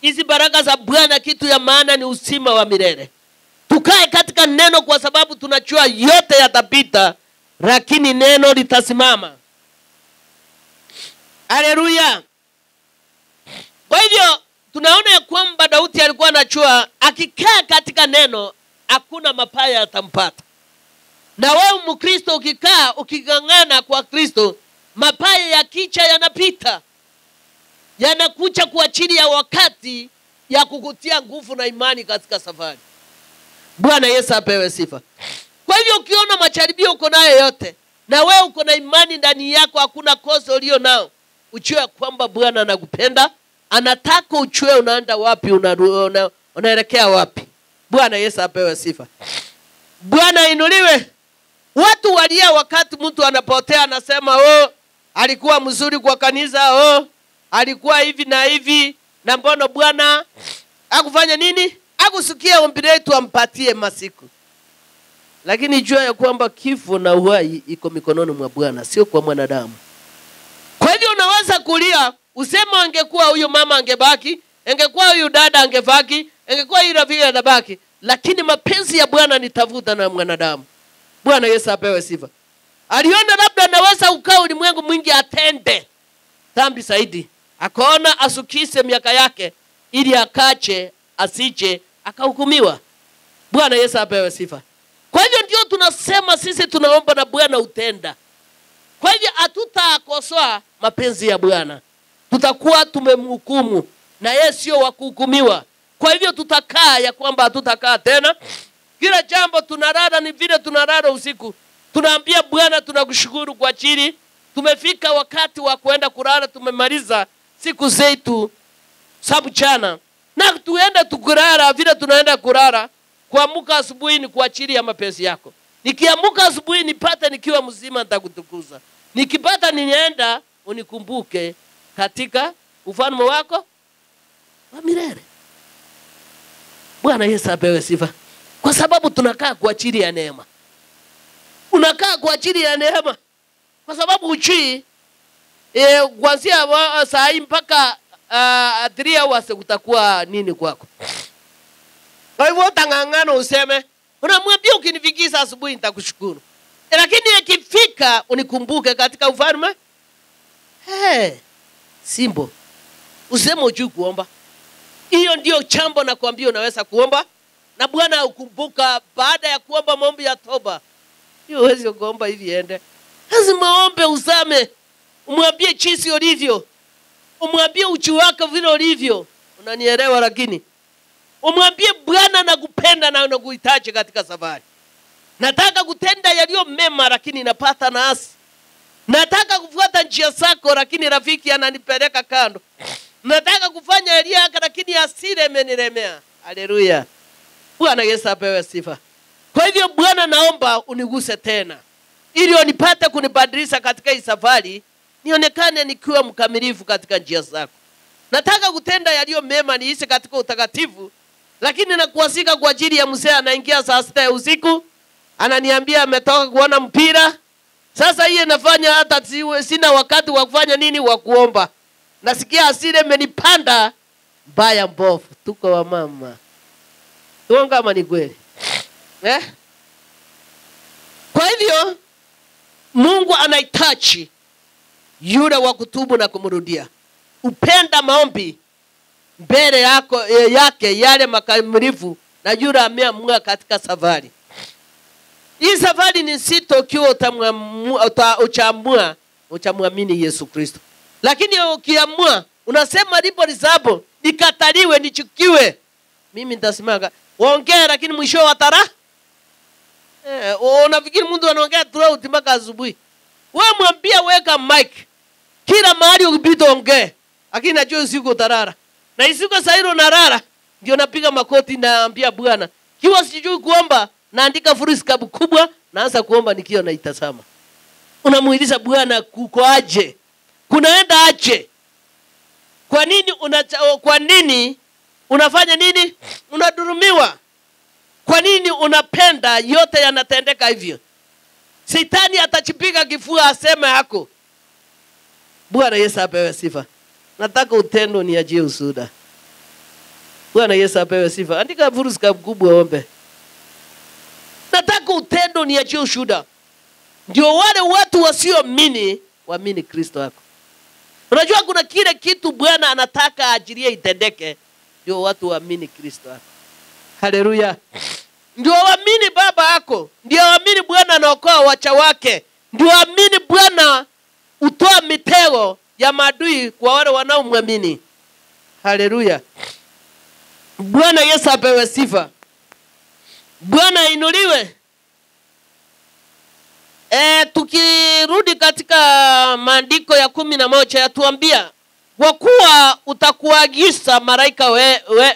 Hizi baraka za Bwana, kitu ya maana ni uzima wa milele. Tukae katika neno, kwa sababu tunajua yote yatapita, lakini neno litasimama. Haleluya. Kwa hivyo tunaona ya kwamba Daudi alikuwa anajua akikaa katika neno hakuna mabaya yatampata. Na wewe Mkristo ukikaa ukigangana kwa Kristo, mabaya ya kicha yanapita. Yanakuja kwa ajili ya wakati ya kukutia nguvu na imani katika safari. Bwana Yesu apewe sifa. Kwa hivyo ukiona majaribio uko nayo yote, na wewe uko na imani ndani yako, hakuna kosa ulio nao, ujue kwamba Bwana anakupenda, anataka ujue unaenda wapi, unaelekea wapi. Bwana Yesu apewe sifa. Bwana inuliwe. Watu walia wakati mtu anapotea, anasema alikuwa mzuri kwa kanisa, alikuwa hivi na hivi, na mbona Bwana hakufanya nini? Hakusikia ombi letu ampatie masiku. Lakini jua ya kwamba kifo na uhai iko mikononi mwa Bwana, sio kwa mwanadamu. Kwa hivyo unaweza kulia, useme angekuwa huyo mama angebaki, ingekuwa huyu dada angefaki, ingekuwa yule rafiki atabaki, lakini mapenzi ya Bwana nitavuta na mwanadamu. Bwana Yesu apewe sifa. Aliona labda anaweza ukaa ulimwengu mwingi atende dhambi zaidi, akaona asukise miaka yake ili akache asije akahukumiwa. Bwana Yesu apewe sifa. Kwa hivyo ndio tunasema sisi tunaomba na Bwana utenda. Kwa hivyo hatutakosoa mapenzi ya Bwana, tutakuwa tumemhukumu na yeye sio wa kuhukumiwa. Kwa hivyo tutakaa ya kwamba hatutakaa tena. Kila jambo tunarara ni vile tunarara usiku. Tunaambia Bwana tunakushukuru kwa ajili tumefika wakati wa kwenda kulala, tumemaliza siku zetu za mchana. Na tuenda tukulala vile tunaenda kulala, kuamka asubuhi ni kwa ajili ya mapenzi yako. Nikiamka asubuhi nipate nikiwa mzima nitakutukuza. Nikipata nienda unikumbuke katika ufalme wako wa milele. Bwana Yesu apewe sifa. Kwa sababu tunakaa kwa ajili ya neema. Unakaa kwa ajili ya neema. Kwa sababu uchii kuanzia saa hii mpaka 3 hours kutakuwa nini kwako. Kwa hivyo utangangana useme, unamwambia ukinifikisha asubuhi nitakushukuru. Lakini ikifika unikumbuke katika ufalme. Simbo. Useme ujui kuomba. Hiyo ndio chambo na kuambia unaweza kuomba. Na Bwana ukumbuka baada ya kuomba maombi ya toba. Hiyo huwezi kuomba hivi ende. Lazima ombe usame. Umwambie jinsi ulivyo. Umwambie uchu wako vile ulivyo. Unanielewa lakini. Umwambie Bwana nakupenda na nakuhitaji katika safari. Nataka kutenda yaliyo mema lakini napata naasi. Nataka kufuata njia zako lakini rafiki ananipeleka kando. Nataka kufanya yaliyo yake lakini hasira imenilemea. Haleluya. Bwana Yesu apewe sifa. Kwa hivyo Bwana naomba uniguse tena, ili unipate kunibadilisha katika hii safari, nionekane nikiwa mkamilifu katika njia zako. Nataka kutenda yaliyo mema, niishi katika utakatifu, lakini nakuasika kwa ajili ya mzee anaingia saa 6 ya usiku, ananiambia ametoka kuona mpira. Sasa hiyo nafanya hata sina wakati wa kufanya nini, wa kuomba. Nasikia hasira imenipanda mbaya mbovu. Tuko wa mama. Tuonga ama ni kweli? Kwa hivyo Mungu anahitaji yule wa kutubu na kumrudia. Upenda maombi mbele yake yale makamilifu na yule ameamua katika safari. Hii safari ni sito ukiwa uchamwamini Yesu Kristo. Lakini ukiamua unasema lipo lizabo, nikataliwe, nichukiwe, mimi nitasimama. Waongea lakini mwisho watara. Unafikiri mtu anaongea throughout mpaka asubuhi. Wewe mwambia weka mic. Kila mahali ukipita ongea. Lakini najua usiku utarara. Na usiku saa hilo narara. Ndio napiga makoti naambia Bwana. Kiwa sijui kuomba naandika furisikabu kubwa naanza kuomba nikiwa naitazama. Unamuuliza Bwana kuko aje? Kunaenda aje? Kwa nini unafanya nini? Unadurumiwa. Kwa nini unapenda yote yanatendeka hivyo? Shetani atachipiga kifua aseme yako. Bwana Yesu apewe sifa. Nataka utendo niachie ushuhuda. Bwana Yesu apewe sifa. Andika furuska kubwa ombe. Nataka utendo niachie ushuhuda. Ndio wale watu wasioamini waamini Kristo wako. Unajua kuna kile kitu Bwana anataka ajirie itendeke, ndio watu waamini Kristo wako. Haleluya. Ndio waamini baba yako, ndio waamini Bwana anaokoa wacha wake, ndio waamini Bwana utoa mitego ya maadui kwa wale wanaomwamini. Haleluya. Bwana Yesu apewe sifa. Bwana inuliwe. Tukirudi katika maandiko ya 11 yatuambia, kwa kuwa utakuagiza malaika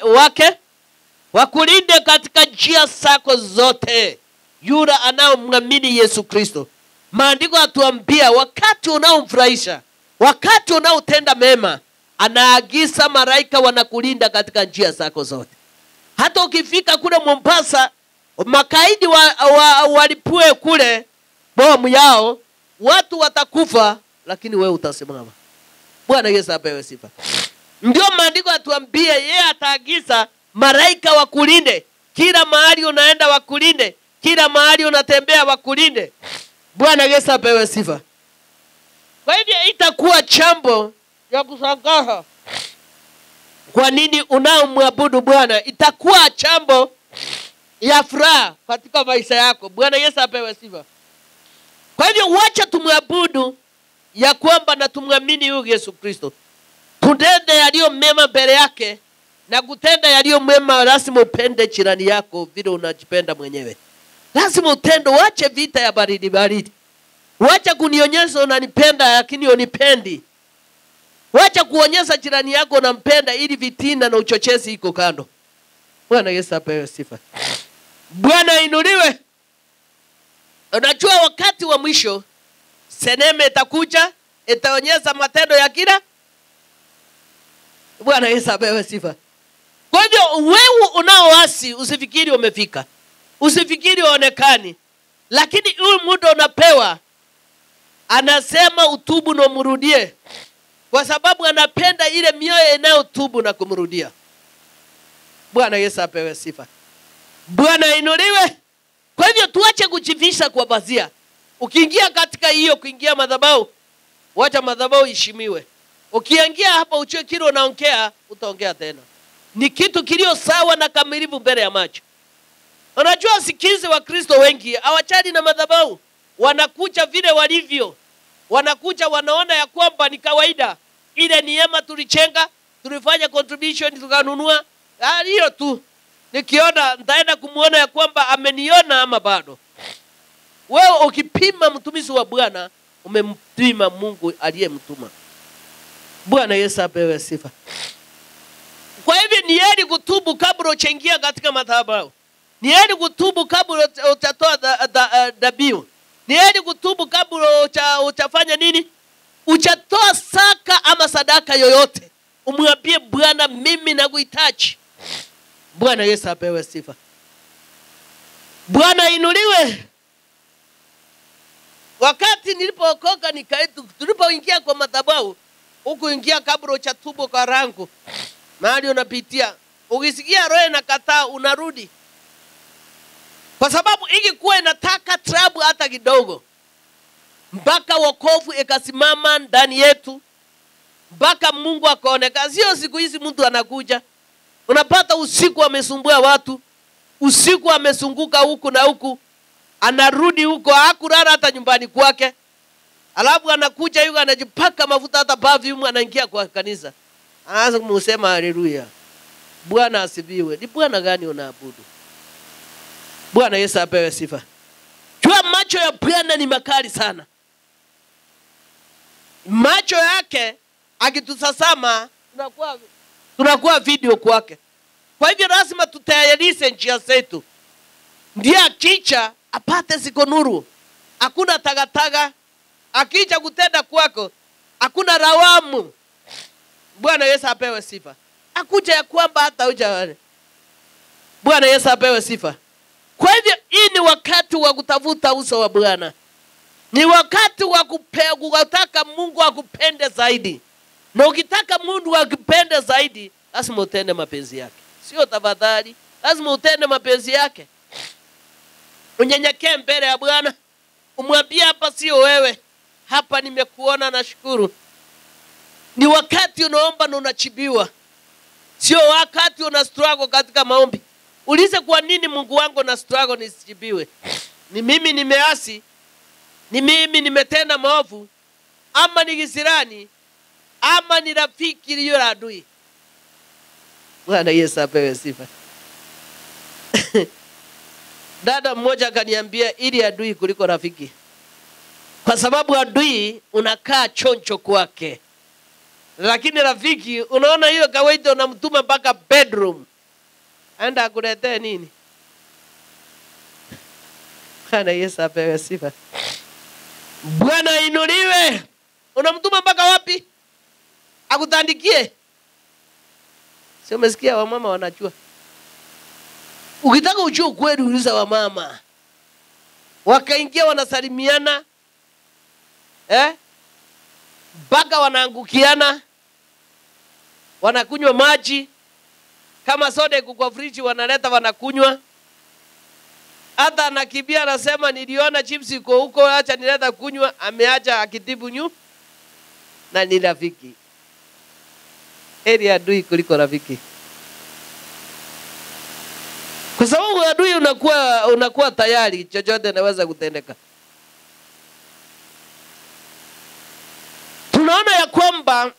wake wakulinde katika njia zako zote, yule anaomwamini Yesu Kristo. Maandiko yatuambia wakati unaomfurahisha, wakati unaotenda mema, anaagiza malaika wanakulinda katika njia zako zote. Hata ukifika kule Mombasa, makaidi walipue kule bomu yao, watu watakufa, lakini wewe utasimama. Bwana Yesu apewe sifa. Ndio maandiko atuambia yeye ataagiza malaika wakulinde. Kila mahali unaenda wakulinde. Kila mahali unatembea wakulinde. Bwana Yesu apewe sifa. Kwa hivyo itakuwa jambo ya kushangaza. Kwa nini unaomwabudu Bwana? Itakuwa jambo ya furaha katika maisha yako. Bwana Yesu apewe sifa. Kwa hivyo wacha tumwabudu ya kwamba na tumwamini huyu Yesu Kristo. Tutende yaliyo mema mbele yake, na kutenda yaliyo mema lazima upende jirani yako vile unajipenda mwenyewe. Lazima utende, wache vita ya baridi baridi. Wacha kunionyesha unanipenda lakini unipendi. Wacha kuonyesha jirani yako unampenda ili vitina na uchochezi iko kando. Bwana Yesu apewe sifa. Bwana inuliwe. Unajua wakati wa mwisho seneme itakuja, itaonyesha matendo ya kila. Bwana Yesu apewe sifa. Kwa hivyo wewe unaoasi usifikiri umefika. Usifikiri uonekani. Lakini huyu muda unapewa, anasema utubu na umrudie. Kwa sababu anapenda ile mioyo inayotubu na kumrudia. Bwana Yesu apewe sifa. Bwana inuliwe. Kwa hivyo tuache kujivisha kwa bazia. Ukiingia katika hiyo kuingia madhabahu, wacha madhabahu ishimiwe. Ukiingia hapa uchue kile unaongea, utaongea tena. Ni kitu kilio sawa na kamilifu mbele ya macho. Unajua sikizi wa Kristo wengi hawachani na madhabahu. Wanakuja vile walivyo. Wanakuja wanaona ya kwamba ni kawaida. Ile neema tulichenga, tulifanya contribution, tukanunua. Hiyo tu. Nikiona nitaenda kumuona ya kwamba ameniona ama bado. Wewe ukipima mtumishi wa Bwana, umempima Mungu aliyemtuma. Bwana Yesu apewe sifa. Kwa hivyo ni heri kutubu kabla uchingia katika madhabahu. Ni heri kutubu kabla utatoa dhabihu. Ni heri kutubu kabla utafanya nini? Utatoa saka ama sadaka yoyote. Umwambie Bwana, mimi nakuhitaji. Bwana Yesu apewe sifa. Bwana inuliwe. Wakati nilipookoka tulipoingia kwa madhabahu, huku ingia kabla uchatubu kwa rangu. Mahali unapitia, ukisikia roho inakataa unarudi. Kwa sababu hiki kuwa inataka trabu hata kidogo. Mpaka wokovu ikasimama ndani yetu. Mpaka Mungu akaonekana. Sio siku hizi mtu anakuja. Unapata usiku amesumbua watu. Usiku amezunguka huku na huku. Anarudi huko, hakulala hata nyumbani kwake. Alafu anakuja yuko anajipaka mafuta hata perfume, anaingia kwa kanisa. Anaanza kumsema haleluya. Bwana asifiwe. Ni Bwana gani unaabudu? Bwana Yesu apewe sifa. Jua macho ya Bwana ni makali sana. Macho yake akitusasama tunakuwa video kwake. Kwa hivyo lazima tutayarishe njia zetu. Ndiye akicha apate siko nuru. Hakuna tagataga. Akija kutenda kwako, hakuna lawamu. Bwana Yesu apewe sifa. Akuja ya kwamba hata huja. Bwana Yesu apewe sifa. Kwa hivyo hii ni wakati wa kutafuta uso wa Bwana. Ni wakati wa kutaka Mungu akupende zaidi. Na ukitaka Mungu akupende zaidi, lazima utende mapenzi yake. Sio tafadhali, lazima utende mapenzi yake. Unyenyekee mbele ya Bwana. Umwambie hapa sio wewe. Hapa nimekuona na shukuru. Ni wakati unaomba na unachibiwa. Sio wakati una struggle katika maombi. Ulize kwa nini Mungu wangu na struggle nisijibiwe? Ni mimi nimeasi? Ni mimi nimetenda maovu? Ama ni kisirani? Ama ni rafiki iliyo adui? Bwana Yesu apewe sifa. Dada mmoja akaniambia ili adui kuliko rafiki. Kwa sababu adui unakaa choncho kwake. Lakini rafiki unaona hiyo kawaida unamtuma mpaka bedroom. Aenda akuletee nini? Bwana Yesu apewe sifa. Bwana inuliwe. Unamtuma mpaka wapi? Akutandikie. Sio umesikia wamama wanajua. Ukitaka ujue kweli uliza wamama. Wakaingia wanasalimiana. Mpaka wanaangukiana. wanakunywa maji. Kama soda iko kwa friji wanaleta wanakunywa. Hata anakimbia anasema niliona chips iko huko, acha nileta kunywa. Ameacha akitibu nyu na ni rafiki. Heri adui kuliko rafiki. Kwa sababu adui unakuwa tayari chochote naweza kutendeka. Tunaona ya kwamba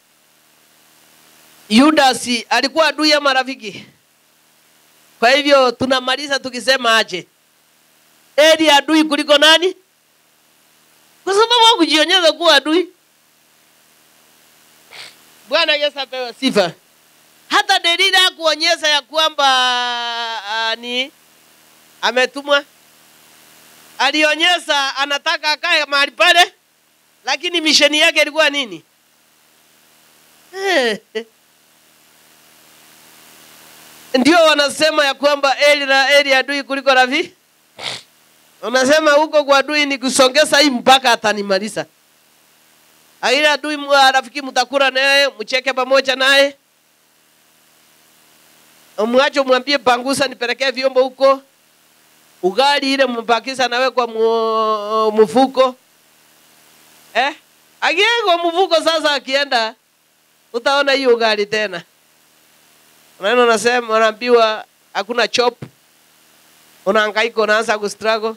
Judas alikuwa adui ya marafiki. Kwa hivyo tunamaliza tukisema aje? Heri adui kuliko nani? Kwa sababu kujionyesha kuwa adui. Bwana Yesu apewe sifa. Hata Delila kuonyesha ya kwamba ni ametumwa. Alionyesha anataka akae mahali pale, lakini misheni yake ilikuwa nini? Ndio wanasema ya kwamba heri adui kuliko rafiki. Wanasema huko kwa adui ni kusongeza hii mpaka atanimaliza. Aila adui rafiki mtakula naye, mcheke pamoja naye. Mwacho mwambie pangusa nipelekee vyombo huko. Ugali ile mbakisha nawe kwa mfuko. Akienda mfuko sasa akienda utaona hiyo ugali tena. Unasema unaambiwa hakuna chop. Unahangaika unaanza kustruggle.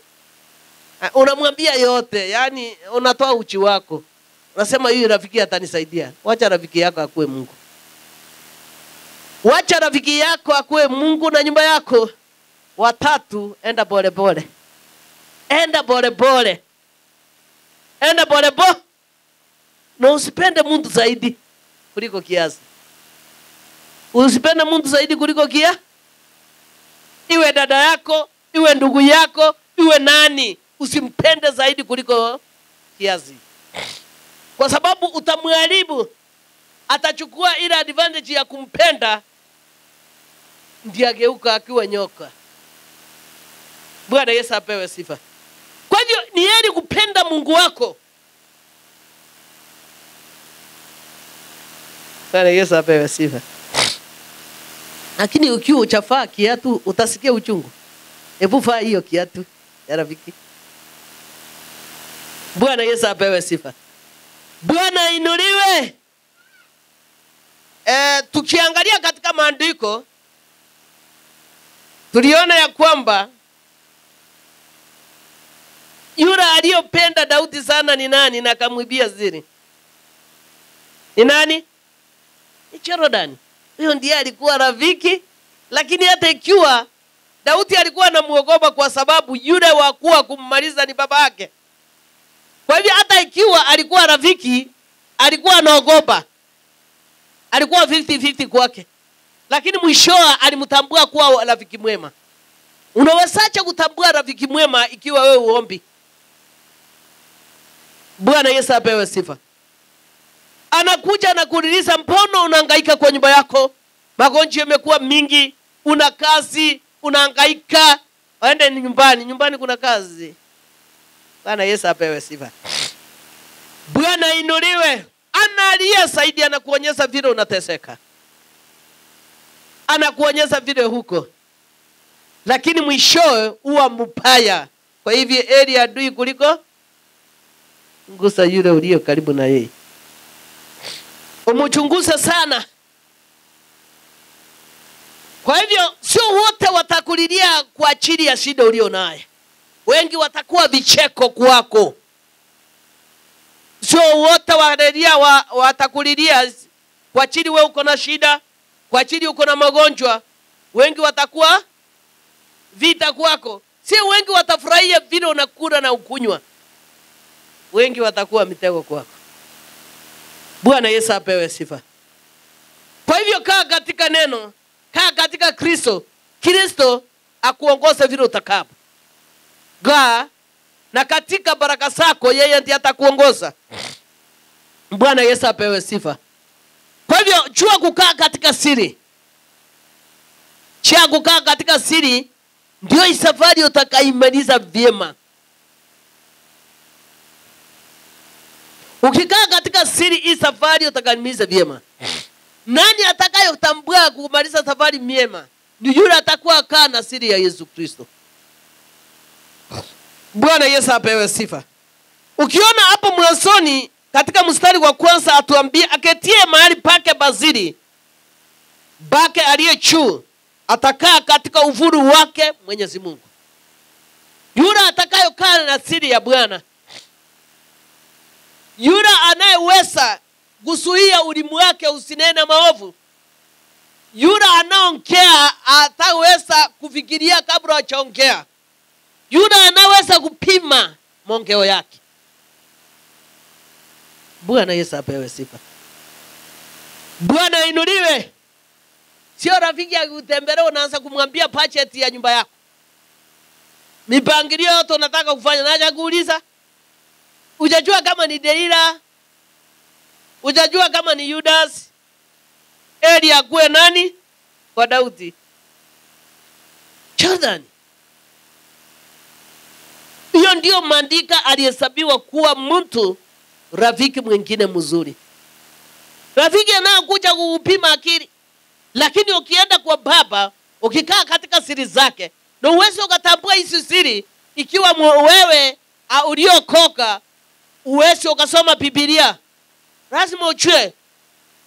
Unamwambia yote, yani unatoa uchi wako. Unasema huyu rafiki atanisaidia. Wacha rafiki yako akue Mungu. Wacha rafiki yako akue Mungu na nyumba yako. Watatu, enda pole pole. Enda pole pole. Enda pole pole. Na usipende mtu zaidi kuliko kiasi. Usipende mtu zaidi kuliko kiasi. Iwe dada yako, iwe ndugu yako, iwe nani, usimpende zaidi kuliko kiasi. Kwa sababu utamharibu. Atachukua ile advantage ya kumpenda, ndiye ageuka akiwa nyoka. Bwana Yesu apewe sifa. Kwa hivyo ni heri kupenda Mungu wako. Bwana Yesu apewe sifa. Lakini ukiwa uchafaa kiatu utasikia uchungu. Hebu faa hiyo kiatu ya rafiki. Bwana Yesu apewe sifa. Bwana inuliwe. Tukiangalia katika maandiko tuliona ya kwamba yule aliyopenda Daudi sana ni nani na akamwibia siri? Ni nani? Ni Jorodani. Huyo ndiye alikuwa rafiki, lakini hata ikiwa Daudi alikuwa anamuogopa kwa sababu yule wa kuwa kummaliza ni baba yake. Kwa hivyo hata ikiwa alikuwa rafiki, alikuwa anaogopa. Alikuwa 50-50 kwake. Lakini mwishoa alimtambua kuwa rafiki mwema. Unawezaje kutambua rafiki mwema ikiwa wewe uombi? Bwana Yesu apewe sifa. Anakuja na kuuliza mbona unahangaika kwa nyumba yako? Magonjwa yamekuwa mingi, una kazi, unahangaika. Waende nyumbani, nyumbani kuna kazi. Bwana Yesu apewe sifa. Bwana inuliwe. Aliyesaidia anakuonyesha vile unateseka. Anakuonyesha vile huko. Lakini mwishowe huwa mbaya. Kwa hivyo heri adui kuliko ngusa yule ulio karibu na yeye. Umchunguze sana. Kwa hivyo sio wote watakulilia kwa ajili ya shida ulio naye. Wengi watakuwa vicheko kwako. Sio wote watakulilia kwa ajili wewe uko na shida, kwa ajili uko na magonjwa. Wengi watakuwa vita kwako. Sio wengi watafurahia vile unakula na ukunywa. Wengi watakuwa mitego kwako. Bwana Yesu apewe sifa. Kwa hivyo kaa katika neno, kaa katika Kristo. Kristo akuongoze vile utakapo. Na katika baraka zako yeye ndiye atakuongoza. Bwana Yesu apewe sifa. Kwa hivyo jua kukaa katika siri. Chia kukaa katika siri ndio safari utakaimaliza vyema. Ukikaa katika siri hii safari utakaimaliza vyema. Nani atakayotambua kumaliza safari miema? Ni yule atakuwa kaa na siri ya Yesu Kristo. Bwana Yesu apewe sifa. Ukiona hapo mwanzoni katika mstari wa kwanza atuambia aketie mahali pake bazili bake aliye juu atakaa katika uvuli wake Mwenyezi Mungu. Yule atakayokaa na siri ya Bwana, yule anayeweza kuzuia ulimi wake usinene maovu, yule anaongea ataweza kufikiria kabla hajaongea, yule anaweza kupima maongeo yake. Bwana Yesu apewe sifa. Bwana inuliwe. Sio rafiki akutembelea unaanza kumwambia budget ya nyumba yako, mipangilio yote unataka kufanya, naja kuuliza hujajua kama ni Delila, hujajua kama ni Judas, Eli akuwe nani kwa Daudi, Jordan. Hiyo ndio maandika alihesabiwa kuwa mtu rafiki mwingine mzuri, rafiki anakuja kukupima akili. Lakini ukienda kwa Baba, ukikaa katika siri zake, na uweze ukatambua hizi siri, ikiwa wewe uliokoka uweze ukasoma Biblia. Lazima ujue,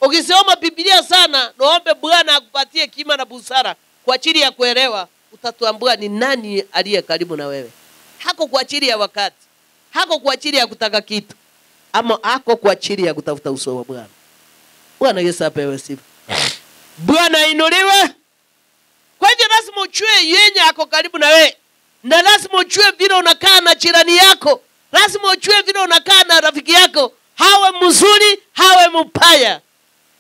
ukisoma Biblia sana, naombe Bwana akupatie hekima na busara kwa ajili ya kuelewa, utatambua ni nani aliye karibu na wewe. Hako kwa ajili ya wakati, hako kwa ajili ya kutaka kitu, ama hako kwa ajili ya kutafuta uso wa Bwana. Bwana Yesu apewe sifa. Bwana inuliwe. Kwa hivyo lazima ujue yenye ako karibu na wewe, na lazima ujue vile unakaa na jirani yako, lazima ujue vile unakaa na rafiki yako, hawe mzuri hawe mbaya,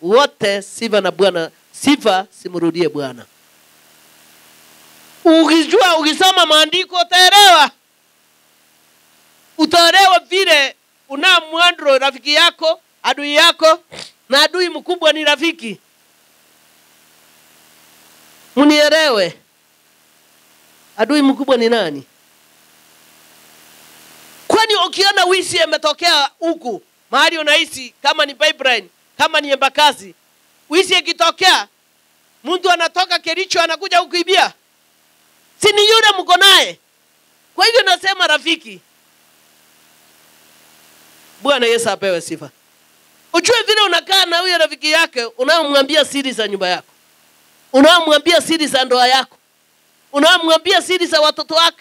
wote sifa na Bwana, sifa simrudie Bwana. Ukijua, ukisoma maandiko utaelewa, utaelewa vile unamwandro rafiki yako, adui yako, na adui mkubwa ni rafiki. Munielewe, adui mkubwa ni nani? Kwani ukiona wizi imetokea huku mahali unaishi, kama ni pipeline, kama ni Embakasi, wizi ikitokea, mtu anatoka Kericho anakuja kukuibia, si ni yule mko naye? Kwa hivyo nasema rafiki. Bwana Yesu apewe sifa. Ujue vile unakaa na huyo rafiki yake, unamwambia siri za nyumba yako, unamwambia siri za ndoa yako, unamwambia siri za watoto wako,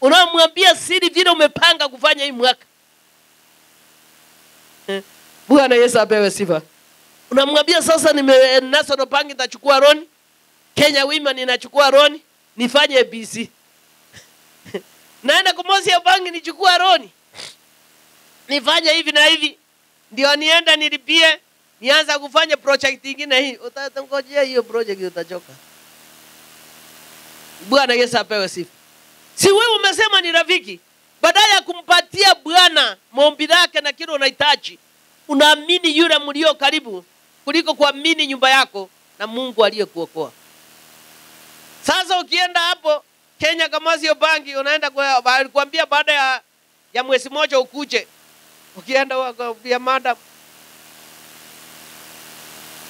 unamwambia siri vile umepanga kufanya hii mwaka. Bwana Yesu apewe sifa. Unamwambia sasa National Bank itachukua loan, Kenya Women inachukua loan, nifanye ABC. Naenda Commercial Bank nichukua loan, nifanye hivi na hivi, ndio nienda nilipie, nianza kufanya project nyingine hii. Utangojea hiyo project utachoka. Bwana Yesu apewe sifa. Si wewe umesema ni rafiki, badala ya kumpatia Bwana maombi yake na kile unahitaji, unaamini yule mlio karibu kuliko kuamini nyumba yako na Mungu aliyekuokoa. Sasa ukienda hapo Kenya Commercial Bank, unaenda kuambia baada ya mwezi mmoja ukuje, ukienda wakwambia madam,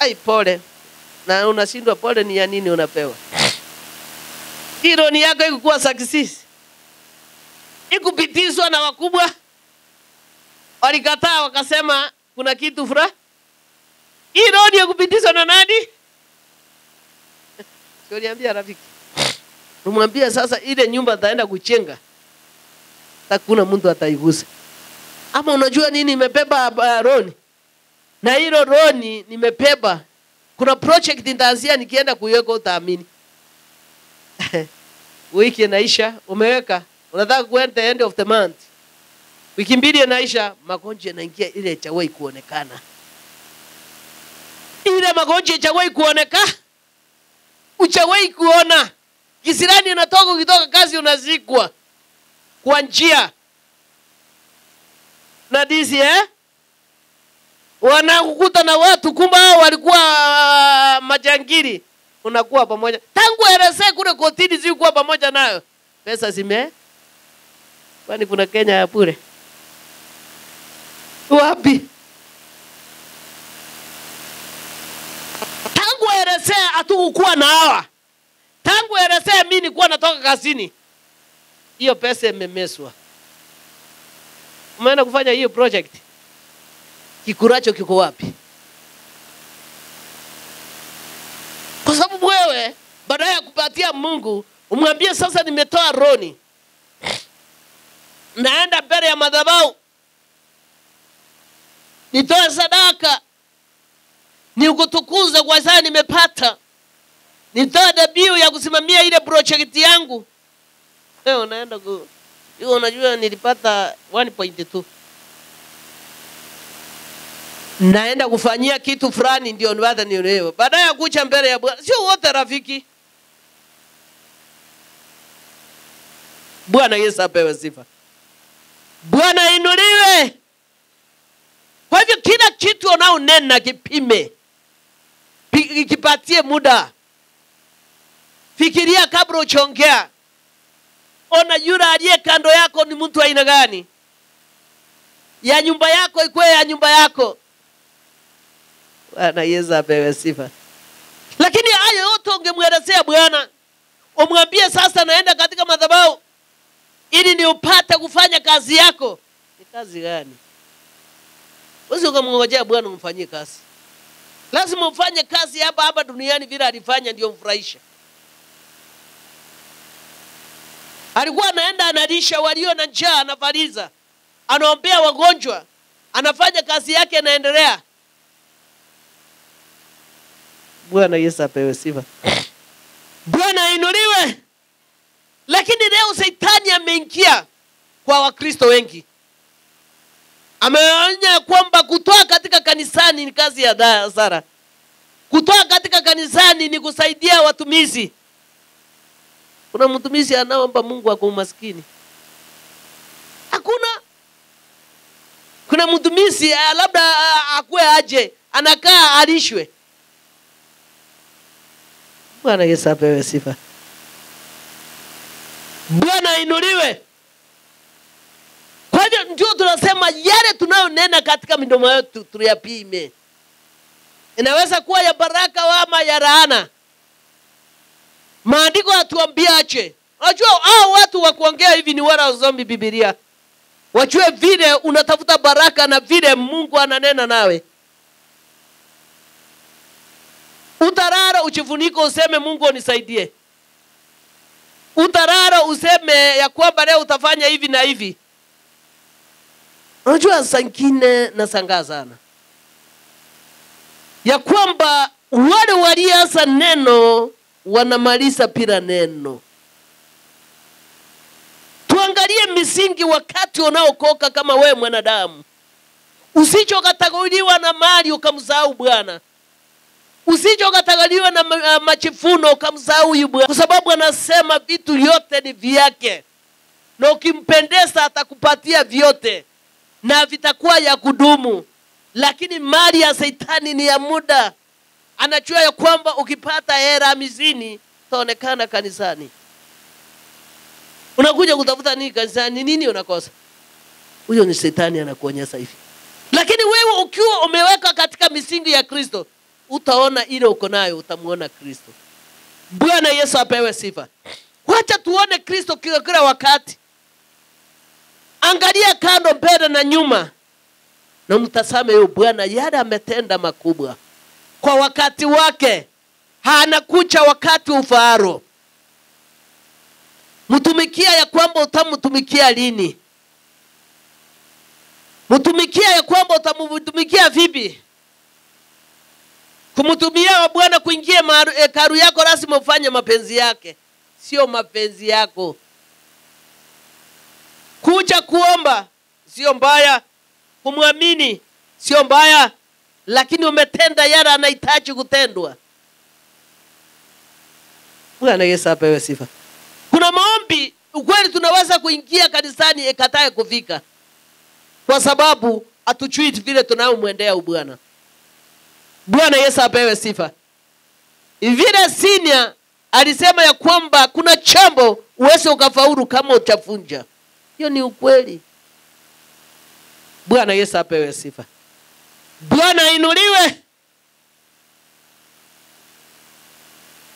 ai pole, na unashindwa pole ni ya nini unapewa? Hilo ni yako ikuwa success, ikupitizwa na wakubwa, walikataa wakasema kuna kitu fura. Hilo ni kupitizwa na nani? Sio niambia rafiki. Umwambia sasa ile nyumba ataenda kuchenga, hakuna mtu ataigusa. Ama unajua nini nimebeba roni? Na hilo roni nimebeba, kuna project nitaanzia nikienda kuiweka utaamini. Wiki inaisha, umeweka, unataka kuenda end of the month. Wiki mbili inaisha, magonjwa yanaingia, ile chawahi kuonekana. Ile magonjwa chawahi kuonekana, uchawahi kuona. Kisirani unatoka ukitoka kazi unazikwa kwa njia. Na disi wanakukuta na watu kumbe hao walikuwa majangili, unakuwa pamoja. Tangu RSA kule kotini zilikuwa pamoja nayo. Pesa kwani kuna Kenya ya bure? Wapi? hatukuwa na hawa. Tangu RSA mimi nilikuwa natoka kazini, hiyo pesa imemeswa. Umeenda kufanya hiyo project, kikuracho kiko wapi? Kwa sababu wewe baada ya kupatia Mungu umwambie sasa nimetoa roni, naenda mbele ya madhabahu nitoe sadaka, nikutukuze kwa sababu nimepata, nitoe dhabihu ya kusimamia ile project yangu. Wewe unaenda hiyo, unajua nilipata 1.2, naenda kufanyia kitu fulani ndio nipata nielewe. Baada ya kucha mbele ya Bwana, sio wote rafiki. Bwana Yesu apewe sifa. Bwana inuliwe. Kwa hivyo kila kitu unaonena kipime, kipatie muda. Fikiria kabla uchongea. Ona yule aliye kando yako ni mtu aina gani? Ya nyumba yako ikuwe ya nyumba yako. Bwana Yesu apewe sifa. Lakini hayo yote ungemwelezea Bwana. Umwambie sasa naenda katika madhabahu ili ni upate kufanya kazi yako. Ni kazi gani? Wewe ukamngojea Bwana umfanyie kazi. Lazima ufanye kazi hapa duniani vile alifanya ndio mfurahisha. Alikuwa anaenda analisha walio na njaa, anafariza, anaombea wagonjwa, anafanya kazi yake, anaendelea. Bwana Yesu apewe sifa. Bwana inuliwe. Lakini leo Shetani ameingia kwa Wakristo wengi. Ameonya kwamba kutoa katika kanisani ni kazi ya hasara. Kutoa katika kanisani ni kusaidia watumishi. Kuna mtumishi anaomba Mungu ako maskini? Hakuna. Kuna mtumishi labda akue aje, anakaa alishwe. Bwana Yesu apewe sifa. Bwana inuliwe. Kwa hivyo ndio tunasema yale tunayonena katika midomo yetu tuyapime. Inaweza kuwa ya baraka ama ya laana. Maandiko yatuambia ache. Unajua hao watu wa kuongea hivi ni wala wasome Biblia. Wajue vile unatafuta baraka na vile Mungu ananena nawe. Utarara uchifuniko useme Mungu unisaidie. Utarara useme ya kwamba leo utafanya hivi na hivi. Unajua sangine na sanga sana ya kwamba wale walianza neno wanamaliza bila neno. Tuangalie misingi wakati unaokoka kama wewe mwanadamu. Usichokatagaliwa na mali ukamsahau Bwana. Usichokatagaliwa na machifuno ukamsahau Bwana. Kwa sababu anasema vitu yote ni vyake. Na ukimpendeza atakupatia vyote. Na vitakuwa ya kudumu. Lakini mali ya Shetani ni ya muda. Anajua ya kwamba ukipata hela 50 utaonekana kanisani. Unakuja kutafuta nini kanisani? Nini unakosa? Huyo ni Shetani anakuonyesha hivi. Lakini wewe ukiwa umeweka katika misingi ya Kristo, utaona ile uko nayo, utamuona Kristo. Bwana Yesu apewe sifa. Wacha tuone Kristo kila wakati. Angalia kando, mbele na nyuma. Na mtazame yule Bwana yale ametenda makubwa. Kwa wakati wake. Hanakucha wakati ufaaro. Mtumikia ya kwamba utamtumikia lini? Mtumikia ya kwamba utamtumikia vipi? Kumtumia wa Bwana kuingia hekalu yako lazima ufanye mapenzi yake, sio mapenzi yako. Kuja kuomba sio mbaya, kumwamini sio mbaya, lakini umetenda yale anahitaji kutendwa. Bwana Yesu apewe sifa. Kuna maombi ukweli tunaweza kuingia kanisani ikatae kufika. Kwa sababu hatujui vile tunayomwendea Bwana. Bwana Yesu apewe sifa. Vile Sinia alisema ya kwamba kuna chambo uweze ukafaulu kama utafunja. Hiyo ni ukweli. Bwana Yesu apewe sifa. Bwana inuliwe.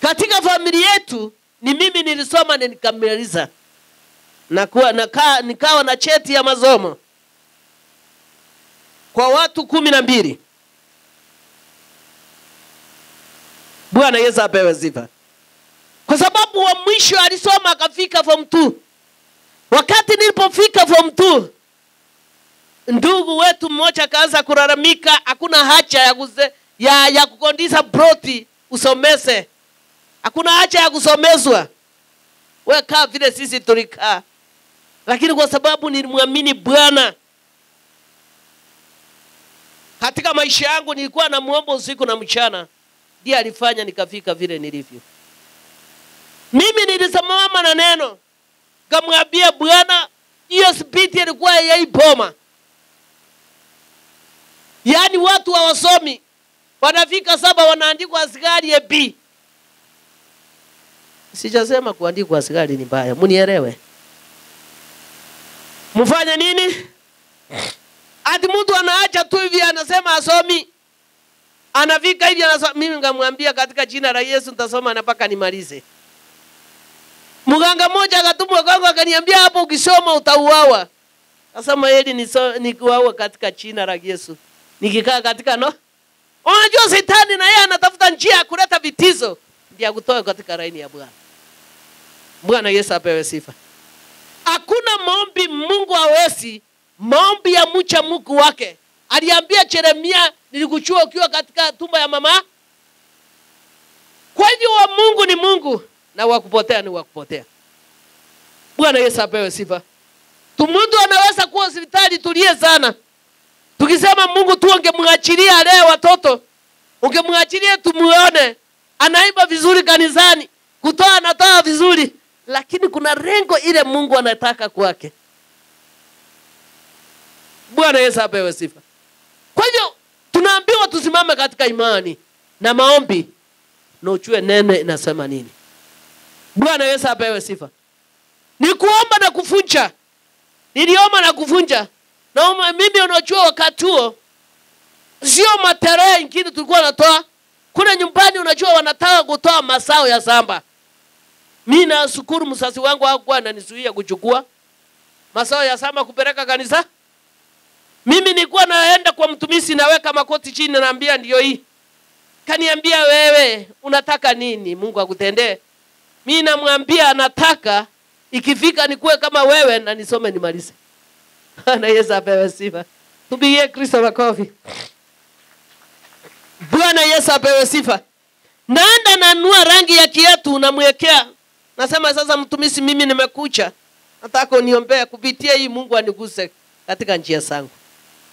Katika familia yetu ni mimi nilisoma na nikamaliza. Nikawa na cheti ya masomo kwa watu 12. Bwana Yesu apewe sifa. Kwa sababu wa mwisho alisoma akafika form 2. Wakati nilipofika form 2, ndugu wetu mmoja kaanza kulalamika, hakuna haja ya kukondisa broti usomese. Hakuna haja ya kusomezwa. Wewe kaa vile sisi tulikaa. Lakini kwa sababu nilimwamini Bwana, katika maisha yangu nilikuwa namuomba usiku na mchana, ndiye alifanya nikafika vile nilivyo. Mimi nilisimama na neno, kamwambia Bwana, hiyo spiti ilikuwa yaiboma. Yaani watu hawasomi, wanafika 7 wanaandikwa askari AB. Sijasema kuandikwa askari ni mbaya, munielewe. Mfanye nini? Ati mtu anaacha tu hivi anasema asomi. Anafika hivi anasoma. Mimi ngamwambia katika jina la Yesu nitasoma na mpaka nimalize. Mganga mmoja akatumwa kwangu akaniambia hapo ukisoma utauawa. Nasema yeye ni kuuawa katika jina la Yesu. Nikikaa katika unajua shetani na yeye anatafuta njia ya kuleta vitizo ndio kutoa katika laini ya Bwana. Bwana Yesu apewe sifa. Hakuna maombi Mungu hawezi, maombi ya mcha Mungu wake. Aliambia Yeremia, nilikuchua ukiwa katika tumbo ya mama. Kwa hivyo wa Mungu ni Mungu na wakupotea ni wakupotea. Bwana Yesu apewe sifa. Mtu anaweza kuwa hospitali tulie sana. Tukisema Mungu tu ungemwachilia leo watoto, ungemwachilia tumuone, anaimba vizuri kanisani, kutoa anatoa vizuri, lakini kuna rengo ile Mungu anataka kwake. Bwana Yesu apewe sifa. Kwa hivyo tunaambiwa tusimame katika imani na maombi na ujue neno inasema nini. Bwana Yesu apewe sifa. Ni kuomba na kufunja. Niliomba na kufunja. Na mimi unajua wakati huo sio materea ingine tulikuwa natoa. Kuna nyumbani unajua wanataka kutoa mazao ya shamba. Mimi nashukuru mzazi wangu hakuwa ananizuia kuchukua mazao ya shamba kupeleka kanisa. Mimi nilikuwa naenda kwa mtumishi naweka makoti chini na naambia ndio hii. Kaniambia wewe unataka nini Mungu akutendee? Mimi namwambia nataka ikifika nikuwe kama wewe na nisome nimalize. Na Yesu apewe sifa. Tupigie Kristo makofi. Bwana Yesu apewe sifa. Naenda nanunua rangi ya kiatu namwekea. Nasema sasa mtumishi mimi nimekuja. Nataka uniombee kupitia hii Mungu aniguse katika njia zangu.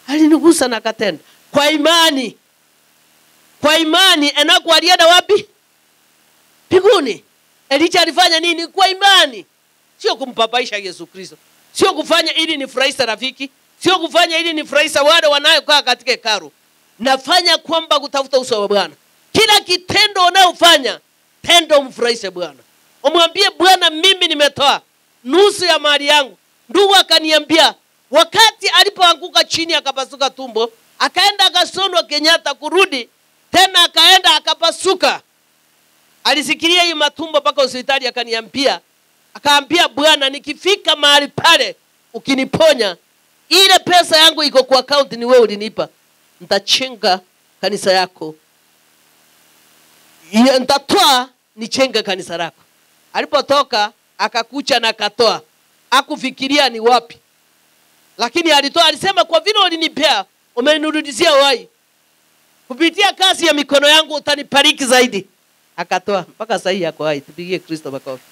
Alinigusa na katenda. Kwa imani. Kwa imani Enoku alienda wapi? Mbinguni. Elisha alifanya nini? Kwa imani. Sio kumpapaisha Yesu Kristo. Sio kufanya ili nifurahishe rafiki. Sio kufanya ili nifurahishe wale wanaokaa katika hekalu. Nafanya kwamba kutafuta uso wa Bwana. Kila kitendo unayofanya, tendo umfurahishe Bwana. Umwambie Bwana mimi nimetoa nusu ya mali yangu. Ndugu akaniambia wakati alipoanguka chini akapasuka tumbo, akaenda akasonwa Kenyatta kurudi, tena akaenda akapasuka. Alisikilia hiyo matumbo mpaka hospitali akaniambia, akaambia Bwana nikifika mahali pale ukiniponya, ile pesa yangu iko kwa account ni wewe ulinipa. Nitachenga kanisa yako. Nitatoa nichenga kanisa lako. Alipotoka akakucha na akatoa. Hakufikiria ni wapi. Lakini alitoa, alisema kwa vile ulinipea umenirudishia uhai. Kupitia kazi ya mikono yangu utanibariki zaidi. Akatoa mpaka sasa yako hai. Tupigie Kristo makofi.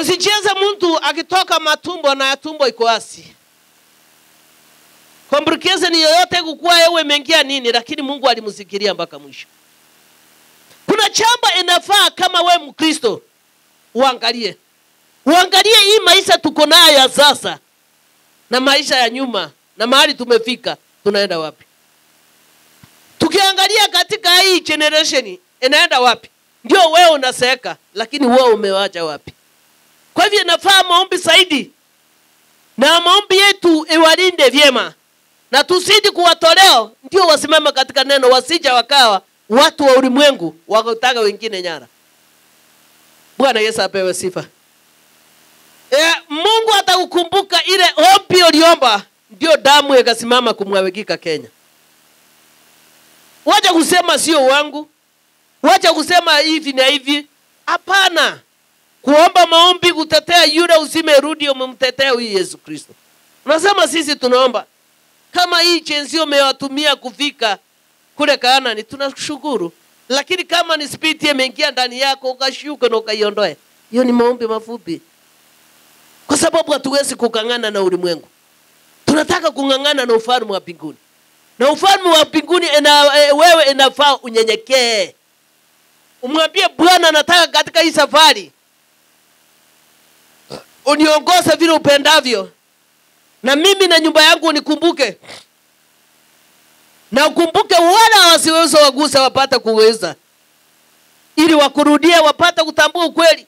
Usicheze mtu akitoka matumbo na tumbo iko wazi. Complication yoyote kukua wewe imeingia nini, lakini Mungu alimsikilia mpaka mwisho. Kuna chamba inafaa kama wewe Mkristo uangalie. Uangalie hii maisha tuko nayo ya sasa na maisha ya nyuma na mahali tumefika tunaenda wapi? Tukiangalia katika hii generation inaenda wapi? Ndio wewe unaseka lakini wewe umewacha wapi? Kwa hivyo inafaa maombi zaidi. Na maombi yetu iwalinde vyema. Na tusidi kuwatoleo ndio wasimame katika neno wasija wakawa watu wa ulimwengu wakataka wengine nyara. Bwana Yesu apewe sifa. Mungu atakukumbuka ile ombi uliomba, ndio damu ikasimama kumwagika Kenya. Wacha kusema sio wangu, wacha kusema hivi na hivi. Hapana. Kuomba maombi kutetea yule uzime rudi, umemtetea huyu Yesu Kristo. Unasema sisi tunaomba kama hii chenzio umewatumia kufika kule Kanaani, tunashukuru. Lakini kama ni spiriti imeingia ndani yako ukashuka na ukaiondoe, hiyo ni maombi mafupi. Kwa sababu hatuwezi kukangana na ulimwengu. Tunataka kungangana na ufalme wa mbinguni. Na ufalme wa mbinguni wewe inafaa unyenyekee. Umwambie Bwana, nataka katika hii safari uniongoze vile upendavyo. Na mimi na nyumba yangu unikumbuke. Na ukumbuke wala wasiweza wagusa wapata kuweza. Ili wakurudie wapata kutambua ukweli.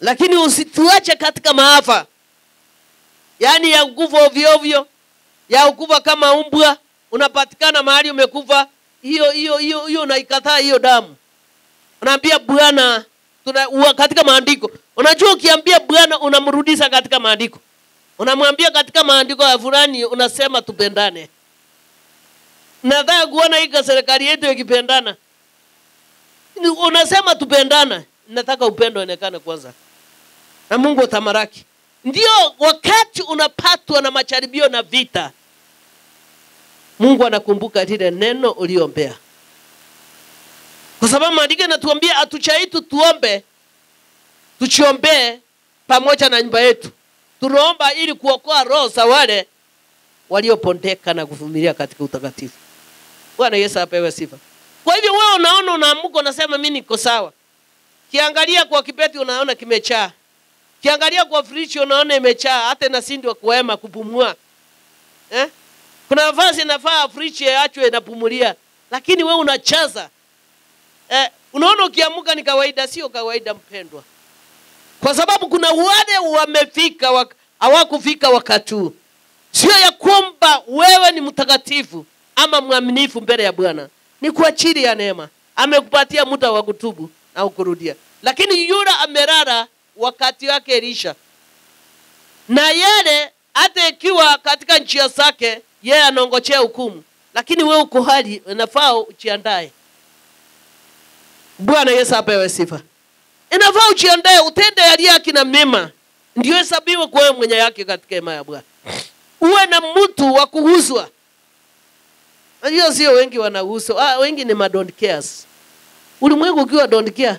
Lakini usituache katika maafa. Yaani ya kufa ovyo ovyo, ya kufa kama umbwa, unapatikana mahali umekufa, hiyo unaikataa hiyo damu. Unaambia Bwana, katika maandiko. Unajua ukiambia Bwana unamrudisha katika maandiko. Unamwambia katika maandiko ya fulani unasema tupendane. Nataka kuona hii serikali yetu ikipendana. Unasema tupendana. Nataka upendo uonekane kwanza. Na Mungu atamaraki. Ndio wakati unapatwa na macharibio na vita, Mungu anakumbuka lile neno uliombea. Kwa sababu maandiko yanatuambia atuchaitu tuombe, tuchiombee pamoja na nyumba yetu. Tunaomba ili kuokoa roho za wale waliopondeka na kuvumilia katika utakatifu. Bwana Yesu apewe sifa. Kwa hivyo wewe unaona unaamuka unasema mimi niko sawa. Kiangalia kwa kibeti unaona kimechaa. Kiangalia kwa friji unaona imechaa, hata na sindi wa kuhema kupumua. Kuna nafasi inafaa friji yaachwe inapumulia, lakini wewe unachaza. Unaona ukiamuka ni kawaida, sio kawaida mpendwa. Kwa sababu kuna wale wamefika hawakufika wakati huu. Sio ya kwamba wewe ni mtakatifu ama mwaminifu mbele ya Bwana. Ni kwa ajili ya neema. Amekupatia muda wa kutubu na ukurudia. Lakini yule amelala wakati wake elisha. Na yale hata ikiwa katika njia zake yeye anaongojea hukumu, lakini wewe uko hali unafaa ujiandae. Bwana Yesu apewe sifa. Inafaa ujiandae utende yaliyo haki na mema, ndio hesabiwe kwa wewe mwenye yake katika hema ya Bwana. Uwe na mtu wa kuhuswa. Hiyo sio wengi wanahuswa. Wengi ni don't cares. Ulimwengu ukiwa don't care,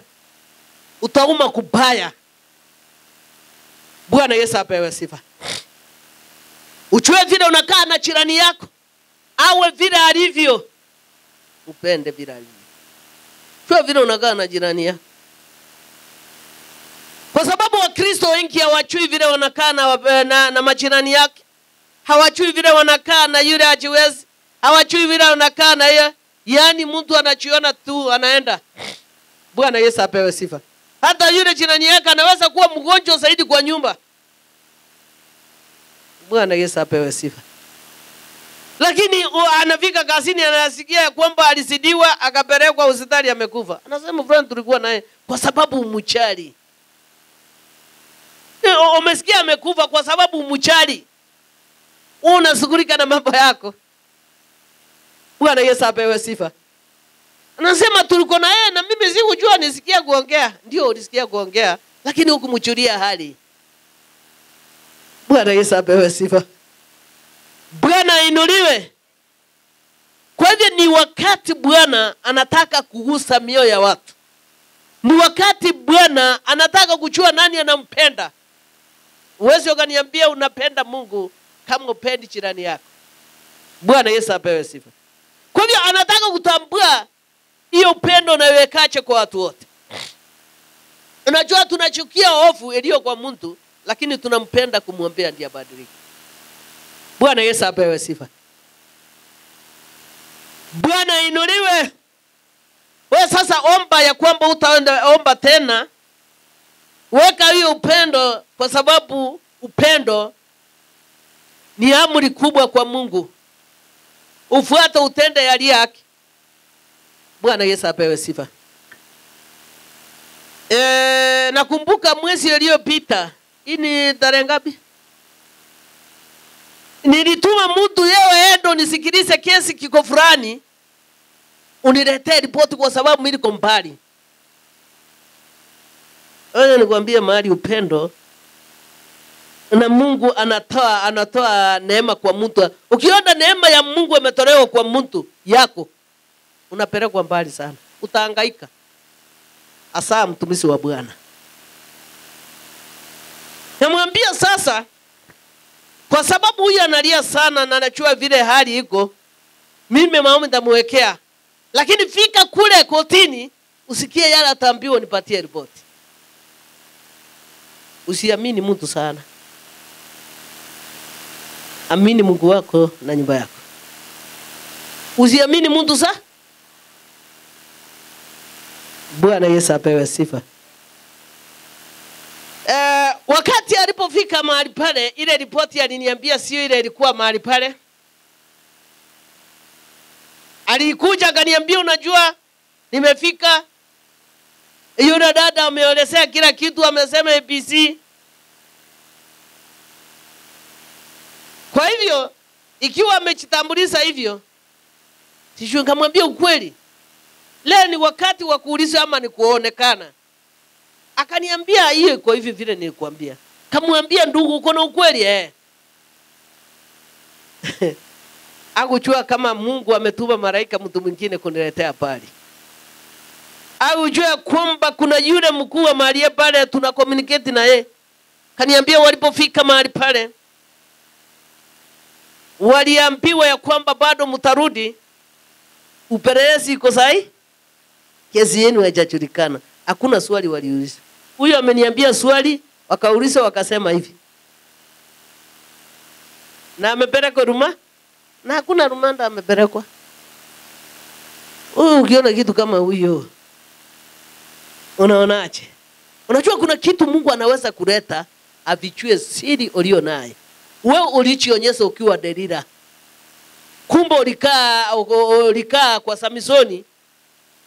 utauma kubaya. Bwana Yesu apewe sifa. Uchue vile unakaa na jirani yako, awe vile alivyo, upende vile alivyo. Uchue vile unakaa na jirani yako. Kwa sababu Wakristo wengi hawajui vile wanakaa na majirani yake. Hawajui vile wanakaa na yule hajiwezi. Hawajui vile wanakaa na yeye. Yaani mtu anachiona tu anaenda. Bwana Yesu apewe sifa. Hata yule jirani yake anaweza kuwa mgonjwa zaidi kwa nyumba. Bwana Yesu apewe sifa. Lakini anafika kazini anasikia kwamba alisidiwa akapelekwa hospitali amekufa. Anasema friend tulikuwa naye kwa sababu umchali. Umesikia amekufa kwa sababu umchali. Unashughulika na mambo yako. Bwana Yesu apewe sifa. Anasema tulikuwa na yeye na mimi sikujua nisikia kuongea. Ndio ulisikia kuongea lakini hukumchulia hali. Bwana Yesu apewe sifa. Bwana inuliwe. Kwa hivyo ni wakati Bwana anataka kugusa mioyo ya watu. Ni wakati Bwana anataka kujua nani anampenda. Uwezi ukaniambia unapenda Mungu kama upendi jirani yako. Bwana Yesu apewe sifa. Kwa hivyo anataka kutambua hiyo upendo unawekaje kwa watu wote. Unajua tunachukia hofu iliyo kwa mtu, lakini tunampenda kumwambia ndiye abadilike. Bwana Yesu apewe sifa. Bwana inuliwe. Wewe sasa omba ya kwamba utaenda omba tena. Weka hiyo upendo, kwa sababu upendo ni amri kubwa kwa Mungu. Ufuate utende yaliyo haki. Bwana Yesu apewe sifa. Nakumbuka mwezi uliopita, ini tarehe ngapi? Nilituma mtu yeye endo nisikilize kesi kiko fulani, uniletee ripoti kwa sababu mimi niko mbali. Nikwambia mahali upendo na Mungu anatoa neema kwa mtu. Ukiona neema ya Mungu imetolewa kwa mtu yako, unapelekwa mbali sana. Utahangaika. Asa mtumishi wa Bwana. Namwambia sasa, kwa sababu huyu analia sana na anachua vile hali iko, mimi maombi nitamwekea. Lakini fika kule kotini, usikie yale ataambiwa, nipatie ripoti. Usiamini mtu sana. Amini Mungu wako na nyumba yako. Usiamini mtu sana. Bwana Yesu apewe sifa. Wakati alipofika mahali pale, ile ripoti aliniambia sio ile ilikuwa mahali pale. Alikuja akaniambia, unajua nimefika, yule dada ameelezea kila kitu, amesema ABC. Kwa hivyo ikiwa amejitambulisha hivyo, sijui nikamwambia ukweli. Leo ni wakati wa kuuliza ama ni kuonekana. Akaniambia hiyo iko hivi vile nilikwambia. Kamwambia ndugu, uko na ukweli Hakujua kama Mungu ametuma malaika mtu mwingine kuniletea pale. Hakujua kwamba kuna yule mkuu wa mahali pale tuna communicate na yeye. Kaniambia walipofika mahali pale, waliambiwa ya kwamba bado mtarudi, upelelezi iko sahi, kesi yenu haijajulikana. Hakuna swali waliuliza. Huyo ameniambia swali, wakauliza wakasema hivi. Na amepelekwa ruma? Na hakuna rumanda amepelekwa. Ukiona kitu kama huyo, unaonaje? Unajua kuna kitu Mungu anaweza kuleta avichue siri ulio naye. Wewe ulichionyesha ukiwa Delila. Kumbe ulikaa kwa Samsoni,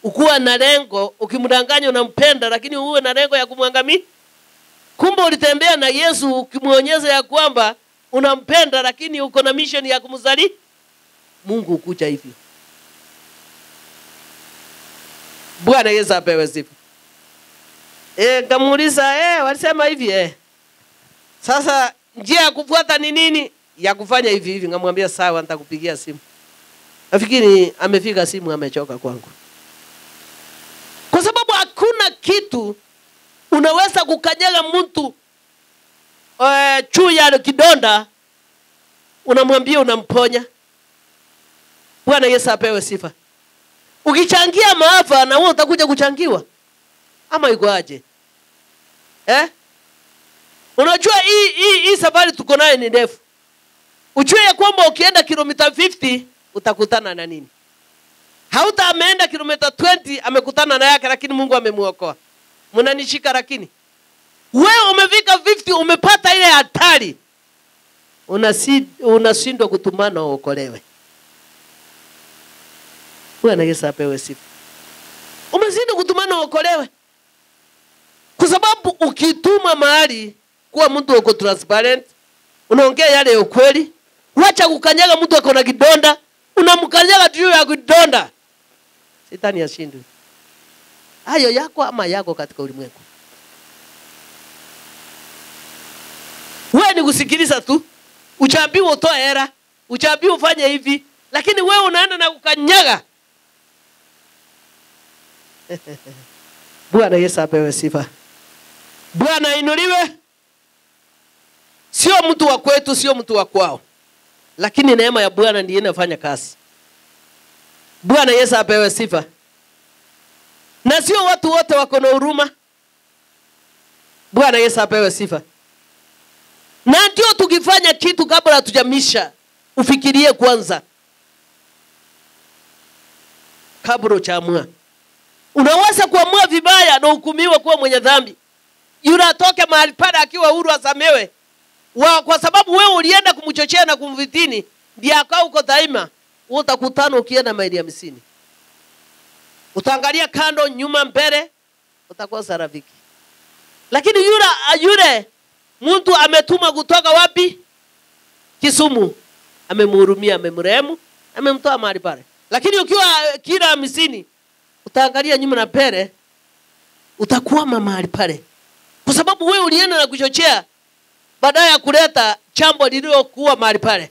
ukuwa na lengo, ukimdanganya unampenda lakini uwe na lengo ya kumwangamia. Kumbe ulitembea na Yesu ukimuonyesha ya kwamba unampenda lakini uko na mission ya kumzali. Mungu ukuja hivyo. Bwana Yesu apewe sifa. Kamuuliza walisema hivi sasa njia ya kufuata ni nini? Ya kufanya hivi hivi. Ngamwambia sawa, nitakupigia simu. Nafikiri amefika simu, amechoka kwangu. Kwa sababu hakuna kitu unaweza kukanyaga mtu juu ya kidonda unamwambia unamponya. Bwana Yesu apewe sifa. Ukichangia maafa na wewe utakuja kuchangiwa. Ama iko aje? Unajua hii safari tuko nayo ni ndefu. Ujue ya kwamba ukienda kilomita 50 utakutana na nini? Hauta ameenda kilomita 20 amekutana na yake lakini Mungu amemuokoa. Mnanishika lakini wewe umefika 50 umepata ile hatari. Unashindwa kutumana uokolewe. Bwana Yesu apewe sifa. Umeshindwa kutumana uokolewe. Kwa sababu ukituma mahali kuwa mtu uko transparent, unaongea yale ukweli, wacha kukanyaga mtu ako na kidonda, unamkanyaga juu ya kidonda. Shetani ashindwe. Hayo yako ama yako katika ulimwengu. Wewe ni kusikiliza tu. Uchaambiwa utoe hera, uchaambiwa ufanye hivi, lakini wewe unaenda na kukanyaga. Bwana Yesu apewe sifa. Bwana inuliwe. Sio mtu wa kwetu, sio mtu wa kwao. Lakini neema ya Bwana ndiye inafanya kazi. Bwana Yesu apewe sifa. Na sio watu wote wako na huruma. Bwana Yesu apewe sifa. Na ndio tukifanya kitu kabla hatujamisha, ufikirie kwanza. Kabla hujaamua. Unaweza kuamua vibaya na hukumiwa kuwa mwenye dhambi. Yule atoke mahali pale akiwa huru asamewe. Kwa sababu wewe ulienda kumchochea na kumvitini, ndiye akao uko daima, utakutana ukienda maili ya 50. utaangalia kando, nyuma, mbele, utakosa rafiki. Lakini yule mtu ametuma kutoka wapi? Kisumu, amemhurumia, amemrehemu, amemtoa mahali pale. Lakini ukiwa kila 50, utaangalia nyuma na mbele, utakwama mahali pale. Kwa sababu wewe ulienda na kuchochea baada ya kuleta jambo lililokuwa mahali pale.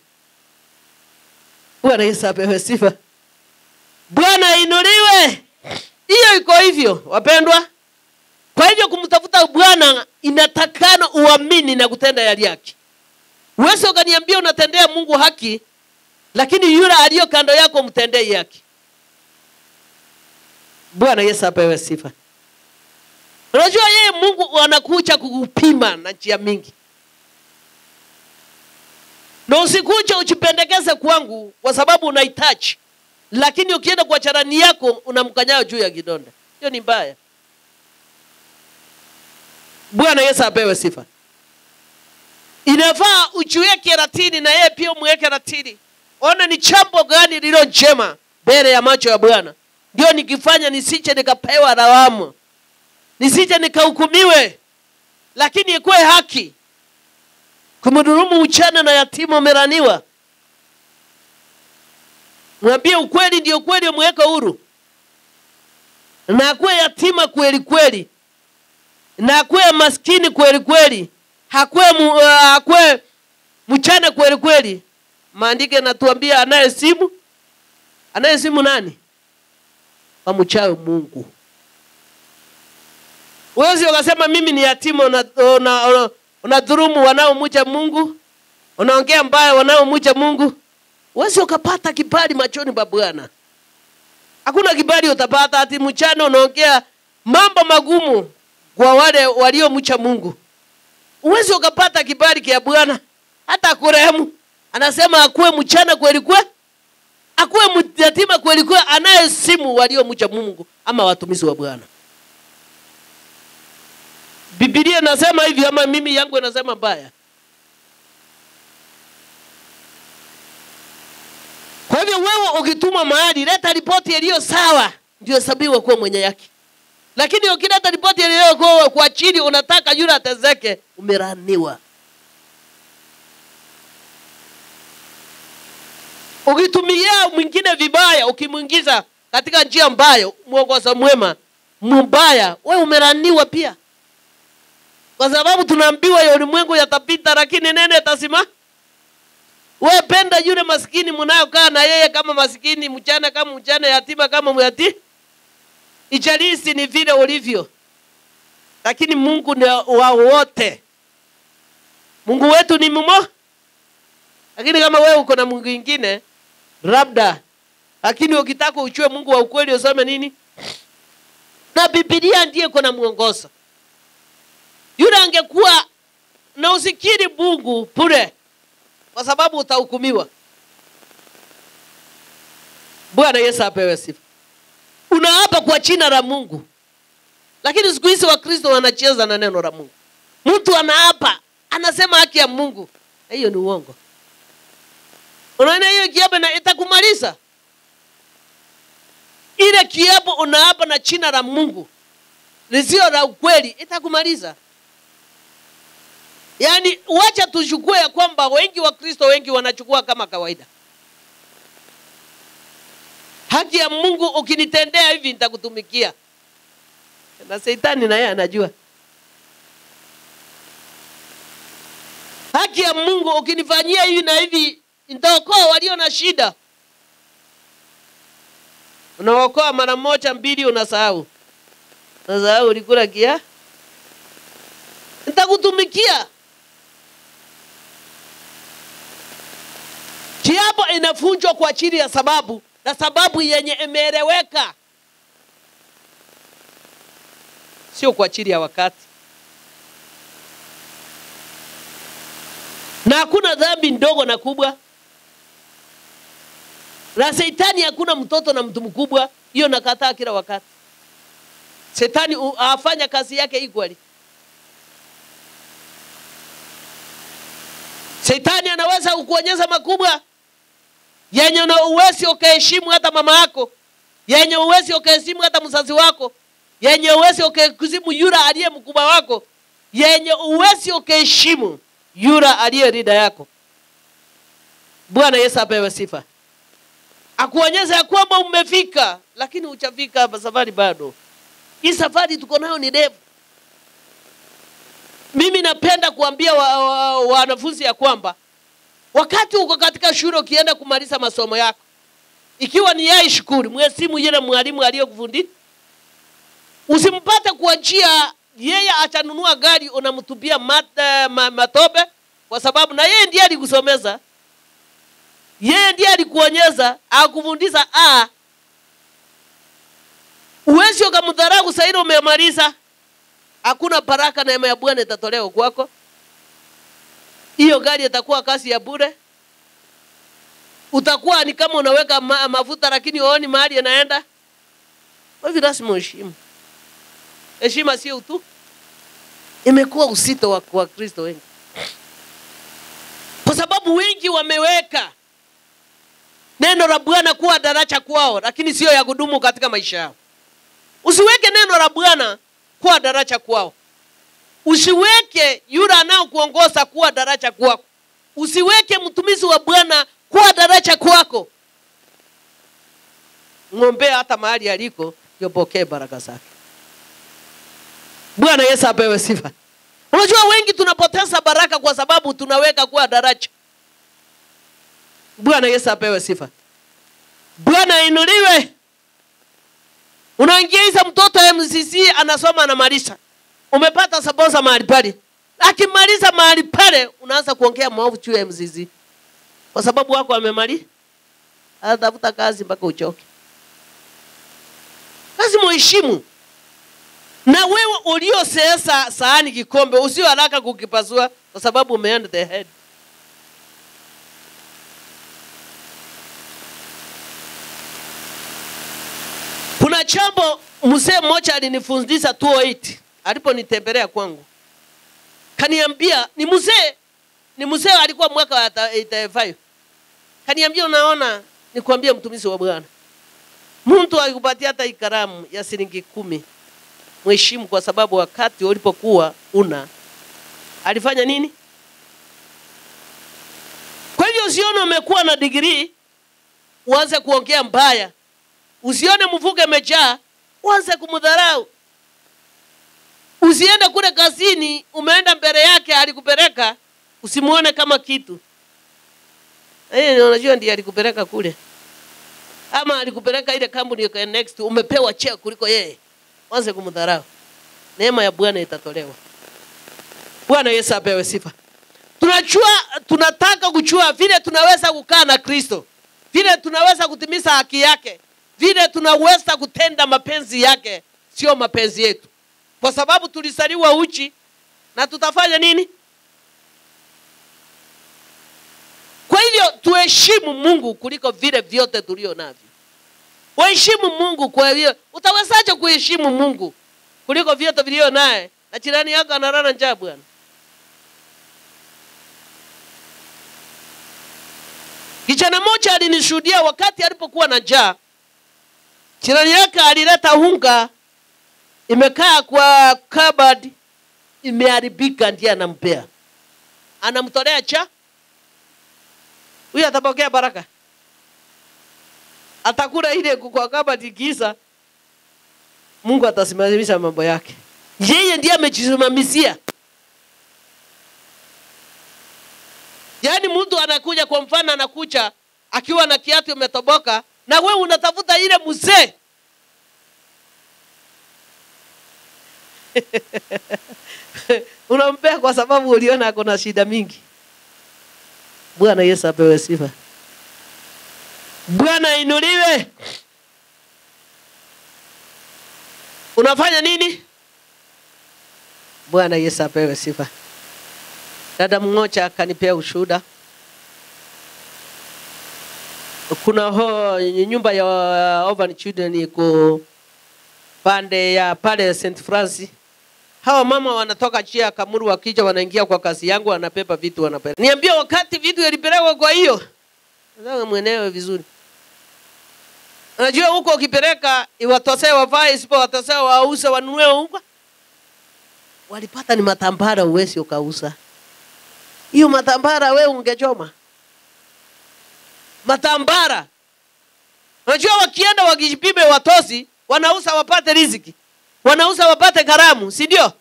Bwana Yesu apewe sifa. Bwana inuliwe. Hiyo iko hivyo, wapendwa. Kwa hivyo kumtafuta Bwana inatakana uamini na kutenda yale yake. Wewe ukaniambia unatendea Mungu haki, lakini yule aliyo kando yako mtendee yake. Bwana Yesu apewe sifa. Unajua yeye Mungu anakuja kukupima na njia mingi. Na usikuja uchipendekeze kwangu kwa sababu unahitaji. Lakini ukienda kwa charani yako unamkanyao juu ya kidonda. Hiyo ni mbaya. Bwana Yesu apewe sifa. Inafaa ujiweke ratini na yeye pia umweke ratini. Ona ni jambo gani lilo njema mbele ya macho ya Bwana. Ndio nikifanya nisije nikapewa lawama. Nisije nikahukumiwe. Lakini ikuwe haki. Kumdhulumu mchana na yatima umeraniwa. Mwambie ukweli ndio kweli, umweke huru. Na akuwe yatima kweli kweli. Na akuwe maskini kweli kweli. Hakuwe mchana kweli kweli. Maandiko yanatuambia anayesimu nani? Wamchawe Mungu. Wewe ukasema mimi ni yatima, unadhulumu wanaomcha Mungu, unaongea mbaya wanaomcha Mungu, wewe ukapata kibali machoni pa Bwana. Hakuna kibali utapata ati mchana unaongea mambo magumu kwa wale waliomcha Mungu. Wewe ukapata kibali kia Bwana hata kurehemu. Anasema akuwe mchana kweli kweli, akuwe yatima kweli kweli, anayesimu waliomcha Mungu ama watumishi wa Bwana. Biblia inasema hivi ama mimi yangu inasema mbaya? Kwa hivyo wewe ukituma mahali, leta ripoti iliyo sawa, ndio hesabiwa kuwa mwenye yake. Lakini ukileta ripoti iliyo kwa chini unataka yule atezeke, umeraniwa. Ukitumia mwingine vibaya, ukimuingiza katika njia mbaya, mwongoza mwema mbaya, wewe umeraniwa pia. Kwa sababu tunaambiwa ya ulimwengu yatapita lakini neno itasimama. Wewe penda yule maskini mnayokaa na yeye kama maskini, mchana kama mchana, yatima kama myatima. Ijalisi ni vile ulivyo. Lakini Mungu ni wa wote. Mungu wetu ni mmoja. Lakini kama wewe uko na Mungu mwingine, labda. Lakini ukitaka ujue Mungu wa ukweli usome nini? Na Biblia ndiye kuna muongozo. Yule angekuwa na usikiri Mungu bure, kwa sababu utahukumiwa. Bwana Yesu apewe sifa. Unaapa kwa jina la Mungu. Lakini siku hizi Wakristo wanacheza na neno la Mungu. Mtu anaapa, anasema haki ya Mungu. Hiyo ni uongo. Unaona hiyo kiapo na itakumaliza. Ile kiapo unaapa na jina la Mungu, lisio la ukweli, itakumaliza. Yaani wacha tuchukue ya kwamba wengi wa Kristo wengi wanachukua kama kawaida. Haki ya Mungu ukinitendea hivi nitakutumikia. Na Shetani naye anajua. Haki ya Mungu ukinifanyia hivi na hivi nitaokoa walio na shida. Unaokoa mara moja mbili unasahau. Unasahau ulikula kia? Nitakutumikia. Kiapo inafunjwa kwa ajili ya sababu, na sababu yenye imeeleweka. Sio kwa ajili ya wakati. Na hakuna dhambi ndogo na kubwa. Na Shetani hakuna mtoto na mtu mkubwa, hiyo nakataa kila wakati. Shetani afanya kazi yake equally. Shetani anaweza kukuonyesha makubwa yenye na uwezi ukaheshimu hata mama yako. yenye uwezi ukaheshimu hata mzazi wako, yenye uwezi ukaheshimu yule aliye mkubwa wako, yenye uwezi ukaheshimu yule aliye leader yako. Bwana Yesu apewe sifa. Akuonyesha ya kwamba umefika, lakini hujafika, safari bado. Hii safari tuko nayo ni ndefu. Mimi napenda kuambia wanafunzi ya kwamba wakati uko katika shule ukienda kumaliza masomo yako, ikiwa ni yeye shukuru, mheshimu yule mwalimu aliyokufundisha. Usimpate kuachia yeye atanunua gari unamtupia matope, kwa sababu na yeye ndiye alikusomeza. Yeye ndiye alikuonyesha, akufundisha uwezi ukamdharau sasa ile umemaliza. Hakuna baraka na neema ya Bwana itatolewa kwako. Hiyo gari itakuwa kazi ya bure. Utakuwa ni kama unaweka mafuta lakini huoni mahali yanaenda. Kwa hivyo lazima heshima. Heshima sio utu. Imekuwa usito wa Kristo wengi. Kwa sababu wengi wameweka neno la Bwana kuwa daraja kwao, lakini sio ya kudumu katika maisha yao. Usiweke neno la Bwana kuwa daraja kwao. Usiweke yule anao kuongoza kuwa daraja kwako. Usiweke mtumishi wa Bwana kuwa daraja kwako. Ng'ombe hata mahali aliko yopokee baraka zake. Bwana Yesu apewe sifa. Unajua wengi tunapoteza baraka kwa sababu tunaweka kuwa daraja. Bwana Yesu apewe sifa. Bwana inuliwe. Unaingiza mtoto MCC anasoma na malisha. Umepata saposa mahali pale. Akimaliza mahali pale unaanza kuongea maovu juu ya MCC. Kwa sababu wako amemaliza. Atafuta kazi mpaka uchoke. Lazima uheshimu. Na wewe uliosesa sahani kikombe usio haraka kukipasua kwa sababu umeenda the head. Kuna jambo mzee mmoja alinifundisha 208 aliponitembelea kwangu. Kaniambia ni mzee alikuwa mwaka wa 85. Kaniambia unaona nikwambie mtumishi wa Bwana. Mtu akikupatia hata ikaramu ya shilingi 10, mheshimu kwa sababu wakati ulipokuwa alifanya nini? Kwa hivyo usione umekuwa na degree uanze kuongea mbaya. Usione mfuke umejaa uanze kumdharau. Usiende kule kazini umeenda mbele yake alikupeleka usimuone kama kitu. Unajua ndiye alikupeleka kule. Ama alikupeleka ile kampuni ya next umepewa cheo kuliko yeye. Uanze kumdharau. Neema ya Bwana itatolewa. Bwana Yesu apewe sifa. Tunataka kujua vile tunaweza kukaa na Kristo. Vile tunaweza kutimiza haki yake. Vile tunaweza kutenda mapenzi yake, sio mapenzi yetu. Kwa sababu tulisaliwa uchi na tutafanya nini? Kwa hivyo tuheshimu Mungu kuliko vile vyote tulio navyo. Waheshimu Mungu kwa hivyo. Utawezaje kuheshimu Mungu kuliko vyote vilio naye na jirani yako analala njaa bwana? Kijana mmoja alinishuhudia wakati alipokuwa na njaa. Jirani yake alileta unga imekaa kwa cupboard imeharibika ndiye anampea. Anamtolea cha? Huyu atapokea baraka? Atakula ile kwa cupboard kisa Mungu atasimamisha mambo yake. Yeye ndiye amejisimamisia. Yaani mtu anakuja kwa mfano anakuja akiwa na kiatu umetoboka na wewe unatafuta ile mzee. Unampea kwa sababu uliona ako na shida mingi. Bwana Yesu apewe sifa. Bwana inuliwe. Unafanya nini? Bwana Yesu apewe sifa. Dada mmoja akanipea ushuhuda. Kuna nyumba ya orphan children iko pande ya pale St. Francis. Hawa mama wanatoka chia Kamuru wakija wanaingia kwa kazi yangu wanapepa vitu wanapeleka. Niambia wakati vitu yalipelekwa kwa hiyo. Nataka mwenewe vizuri. Unajua huko ukipeleka iwatosea wavae, isipo watosea wauze wanunue unga. Walipata ni matambara, uwezi ukauza. Hiyo matambara wewe ungechoma. Matambara. Unajua wakienda wakijipime watosi, wanauza wapate riziki. Wanauza wapate karamu, si ndio?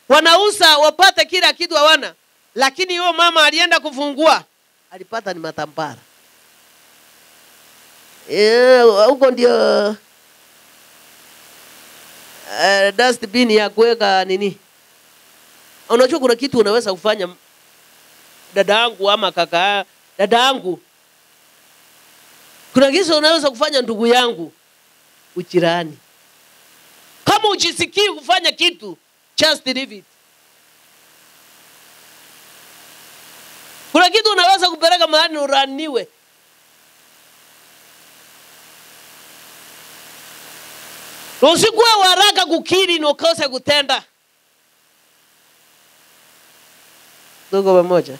Wanauza wapate kila kitu hawana. Lakini huyo mama alienda kufungua, alipata ni matambara. Huko ndio dustbin ya kuweka nini. Unajua kuna kitu unaweza kufanya dada yangu ama kaka dada yangu. Kuna kitu unaweza kufanya ndugu yangu, ujirani. Kama ujisikii kufanya kitu, just leave it. Kuna kitu unaweza kupeleka mahali uraniwe. Usikuwe haraka kukiri na ukose kutenda. Tuko pamoja.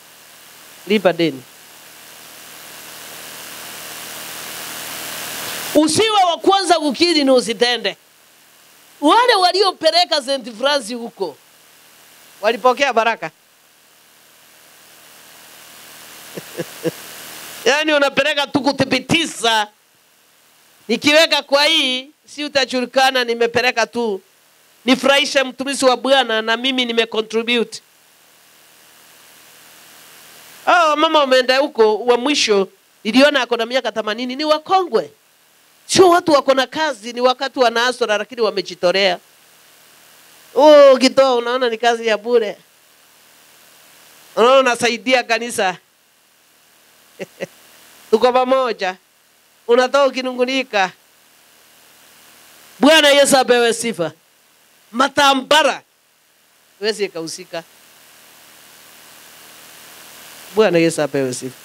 Lipa deni. Usiwe wa kwanza kukiri na usitende. Wale waliopeleka St. Francis huko walipokea baraka. Yaani unapeleka tu kuthibitisha, nikiweka kwa hii si utajulikana, nimepeleka tu nifurahishe mtumishi wa Bwana na mimi nimecontribute. Mama umeenda huko wa mwisho niliona ako na miaka 80, ni wakongwe. Sio watu wako na kazi, ni wakati wanaaswa lakini wamejitolea. Kitoa unaona ni kazi ya bure. Unaona unasaidia kanisa. Tuko pamoja. Unatoa ukinungunika. Bwana Yesu apewe sifa. Matambara wezi kausika. Bwana Yesu apewe sifa.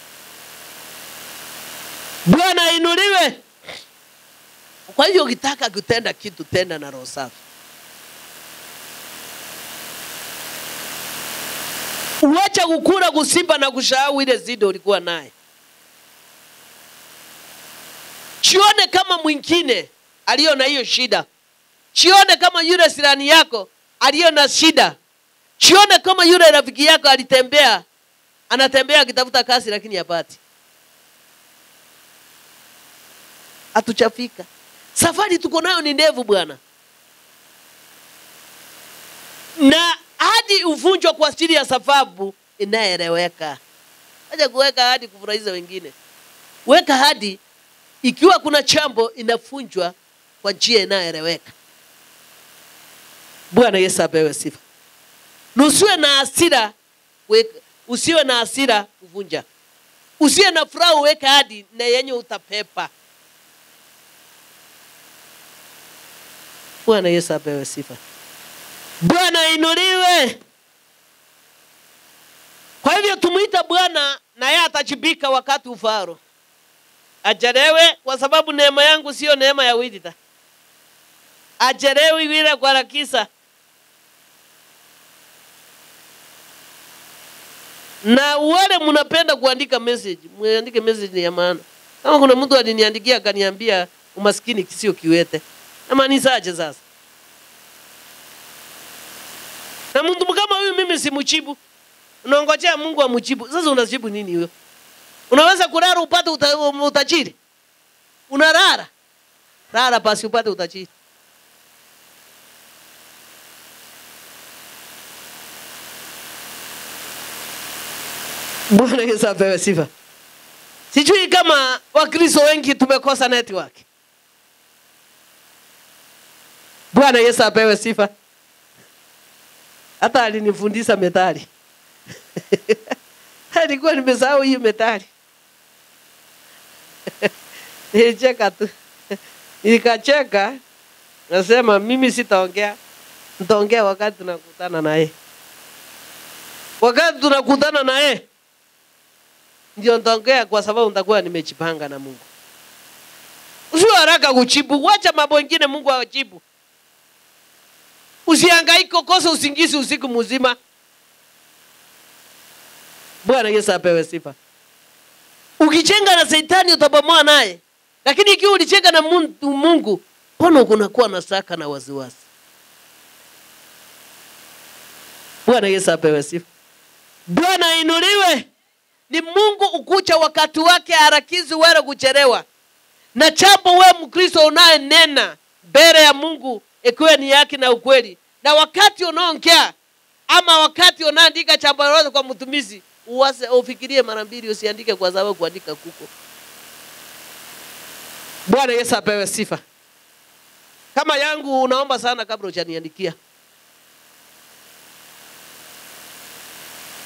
Bwana inuliwe. Kwa hivyo ukitaka kutenda kitu, tenda na roho safi. Uacha kukula, kusiba na kusahau ile zido ulikuwa naye. Chione kama mwingine aliyo na hiyo shida. Chione kama yule sirani yako aliyo na shida. Chione kama yule rafiki yako anatembea akitafuta kazi lakini hapati. Atuchafika. Safari tuko nayo ni ndefu bwana. Na hadi uvunjwa kwa ajili ya sababu inaeleweka. Acha kuweka hadi kufurahisha wengine. Weka hadi ikiwa kuna chambo inafunjwa kwa njia inaeleweka. Bwana Yesu apewe sifa. Usiwe na hasira, usiwe na hasira kuvunja. Usiwe na furaha weka hadi na yenye utapepa. Bwana Yesu apewe sifa. Bwana inuliwe. Kwa hivyo tumuita Bwana na yeye atajibika wakati ufaro. Ajelewe kwa sababu neema yangu sio neema ya Widita. Ajelewe bila kwa rakisa. Na wale mnapenda kuandika message, muandike message ya maana. Kama kuna mtu aliniandikia akaniambia umaskini sio kiwete. Ama ni saje sasa? Na mtu kama huyu mimi simchibu. Unaongojea Mungu amjibu. Sasa unajibu nini huyo? Unaweza kulala upate utajiri? Unalala. Lala basi upate utajiri. Bwana Yesu apewe sifa. Sijui kama Wakristo wengi tumekosa network. Bwana Yesu apewe sifa. Hata alinifundisha methali. Nilikuwa nimesahau hiyo methali. Nilicheka tu. Nikacheka. Nasema mimi sitaongea. Nitaongea wakati tunakutana naye. Wakati tunakutana naye ndio nitaongea kwa sababu nitakuwa nimejipanga na Mungu. Usiwe haraka kujibu, wacha mambo mengine Mungu ajibu. Usihangaike kosa usingizi usiku mzima. Bwana Yesu apewe sifa. Ukichenga na Shetani utabomoa naye. Lakini ikiwa ulicheka na Mungu, mbona kunakuwa na shaka na wasiwasi? Bwana Yesu apewe sifa. Bwana inuliwe. Ni Mungu ukucha wakati wake, harakizi wala kuchelewa. Na jambo wewe Mkristo unayenena mbele ya Mungu ikiwa ni yake na ukweli. Na wakati unaongea ama wakati unaandika jambo lolote kwa mtumishi, ufikirie mara mbili, usiandike kwa sababu kuandika kuko. Bwana Yesu apewe sifa. Kama yangu unaomba sana kabla hujaniandikia.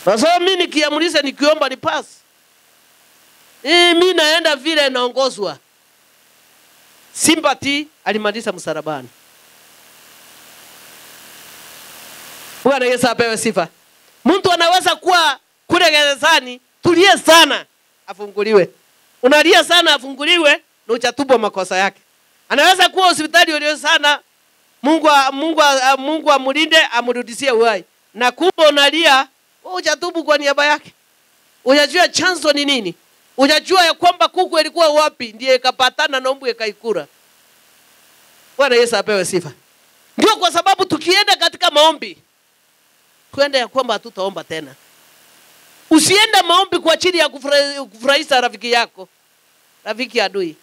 Sasa mimi nikiamuliza nikiomba ni pass. Mimi naenda vile naongozwa. Sympathy alimaliza msalabani. Bwana Yesu apewe sifa. Mtu anaweza kuwa kule gerezani, tulie sana afunguliwe. Unalia sana afunguliwe na uchatubu makosa yake. Anaweza kuwa hospitali ulio sana, Mungu amulinde amrudishie uhai. Na kumbe unalia, uchatubu kwa niaba yake. Unajua chanzo ni nini? Unajua ya kwamba kuku ilikuwa wapi ndiye ikapatana na mbu ikaikura. Bwana Yesu apewe sifa. Ndio kwa sababu tukienda katika maombi, tuende ya kwamba hatutaomba tena. Usienda maombi kwa ajili ya kufurahisha rafiki yako, rafiki adui.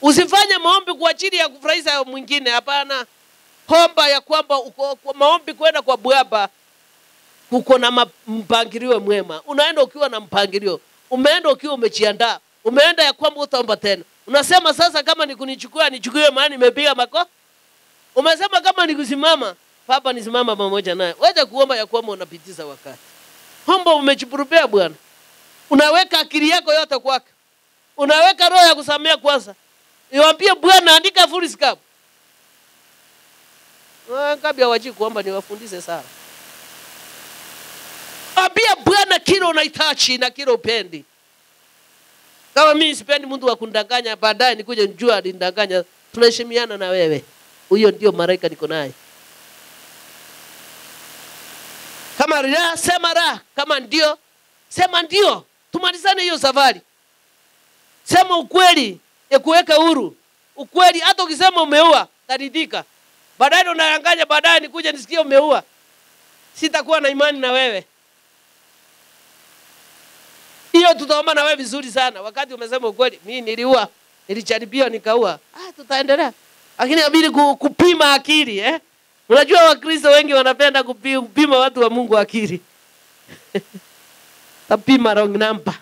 Usifanye maombi kwa ajili ya kufurahisha mwingine, hapana. Omba ya kwamba maombi kwenda kwa Baba uko na mpangilio mwema. Unaenda ukiwa na mpangilio. Umeenda ukiwa umejiandaa. Umeenda ya kwamba utaomba tena. Unasema sasa kama ni kunichukua nichukue maana nimepiga makosa. Umesema kama ni kusimama, Baba nisimama pamoja naye. Wacha kuomba ya kwamba unapitiza wakati. Omba umejipurupea Bwana. Unaweka akili yako yote kwake. Unaweka roho ya kusamea kwanza. Niwaambie Bwana andika full stop. Kabla waji kuomba niwafundishe sana. Ambia Bwana kile unahitaji na kile upendi. Kama mimi sipendi mtu wa kundanganya, baadaye nikuje njua alindanganya, tunaheshimiana na wewe. Huyo ndio malaika niko naye. Kama la sema la, kama ndio sema ndio. Tumalizane hiyo safari. Sema ukweli, ikuweka huru. Ukweli hata ukisema umeua, taridhika. Baadaye unadanganya, baadaye nikuje nisikie umeua. Sitakuwa na imani na wewe. Hiyo tutaomba na wewe vizuri sana. Wakati umesema ukweli, mimi niliua, nilijaribia nikaua. Tutaendelea. Lakini inabidi kupima akili, Unajua Wakristo wengi wanapenda kupima watu wa Mungu akili. Tapima wrong number.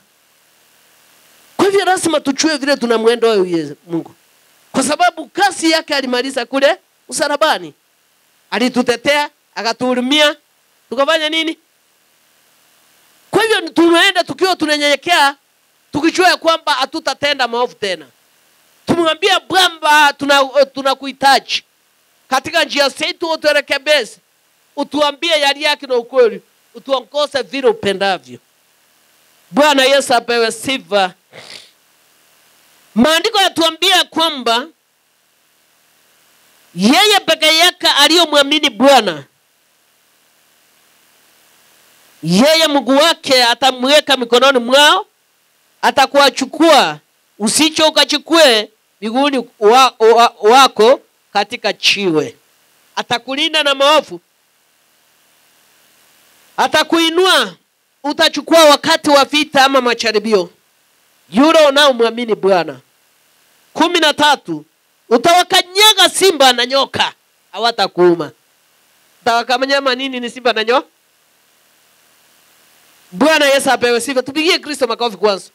Kwa hivyo lazima tuchue vile tunamwenda huyo Mungu. Kwa sababu kazi yake alimaliza kule msalabani. Alitutetea, akatuhurumia, tukafanya nini? Kwa hivyo tunaenda tukiwa tunanyenyekea, tukijua kwamba hatutatenda maovu tena. Tumwambia Bwana tunakuhitaji. Katika njia zetu uturekebishe. Utuambie yali yake na ukweli. Utuongoze vile upendavyo. Bwana Yesu apewe sifa. Maandiko yatuambia kwamba yeye peke yake aliyomwamini Bwana, yeye Mungu wake atamweka mikononi mwao, atakuachukua usicho ukachukue miguuni wako katika chiwe. Atakulinda na maovu. Atakuinua, utachukua wakati wa vita ama macharibio. Yule unaomwamini Bwana. 13 utawakanyaga simba na nyoka, hawatakuuma. Utawakanyaga nini ni simba na nyoka? Bwana Yesu apewe sifa. Tupigie Kristo makofi kwanza.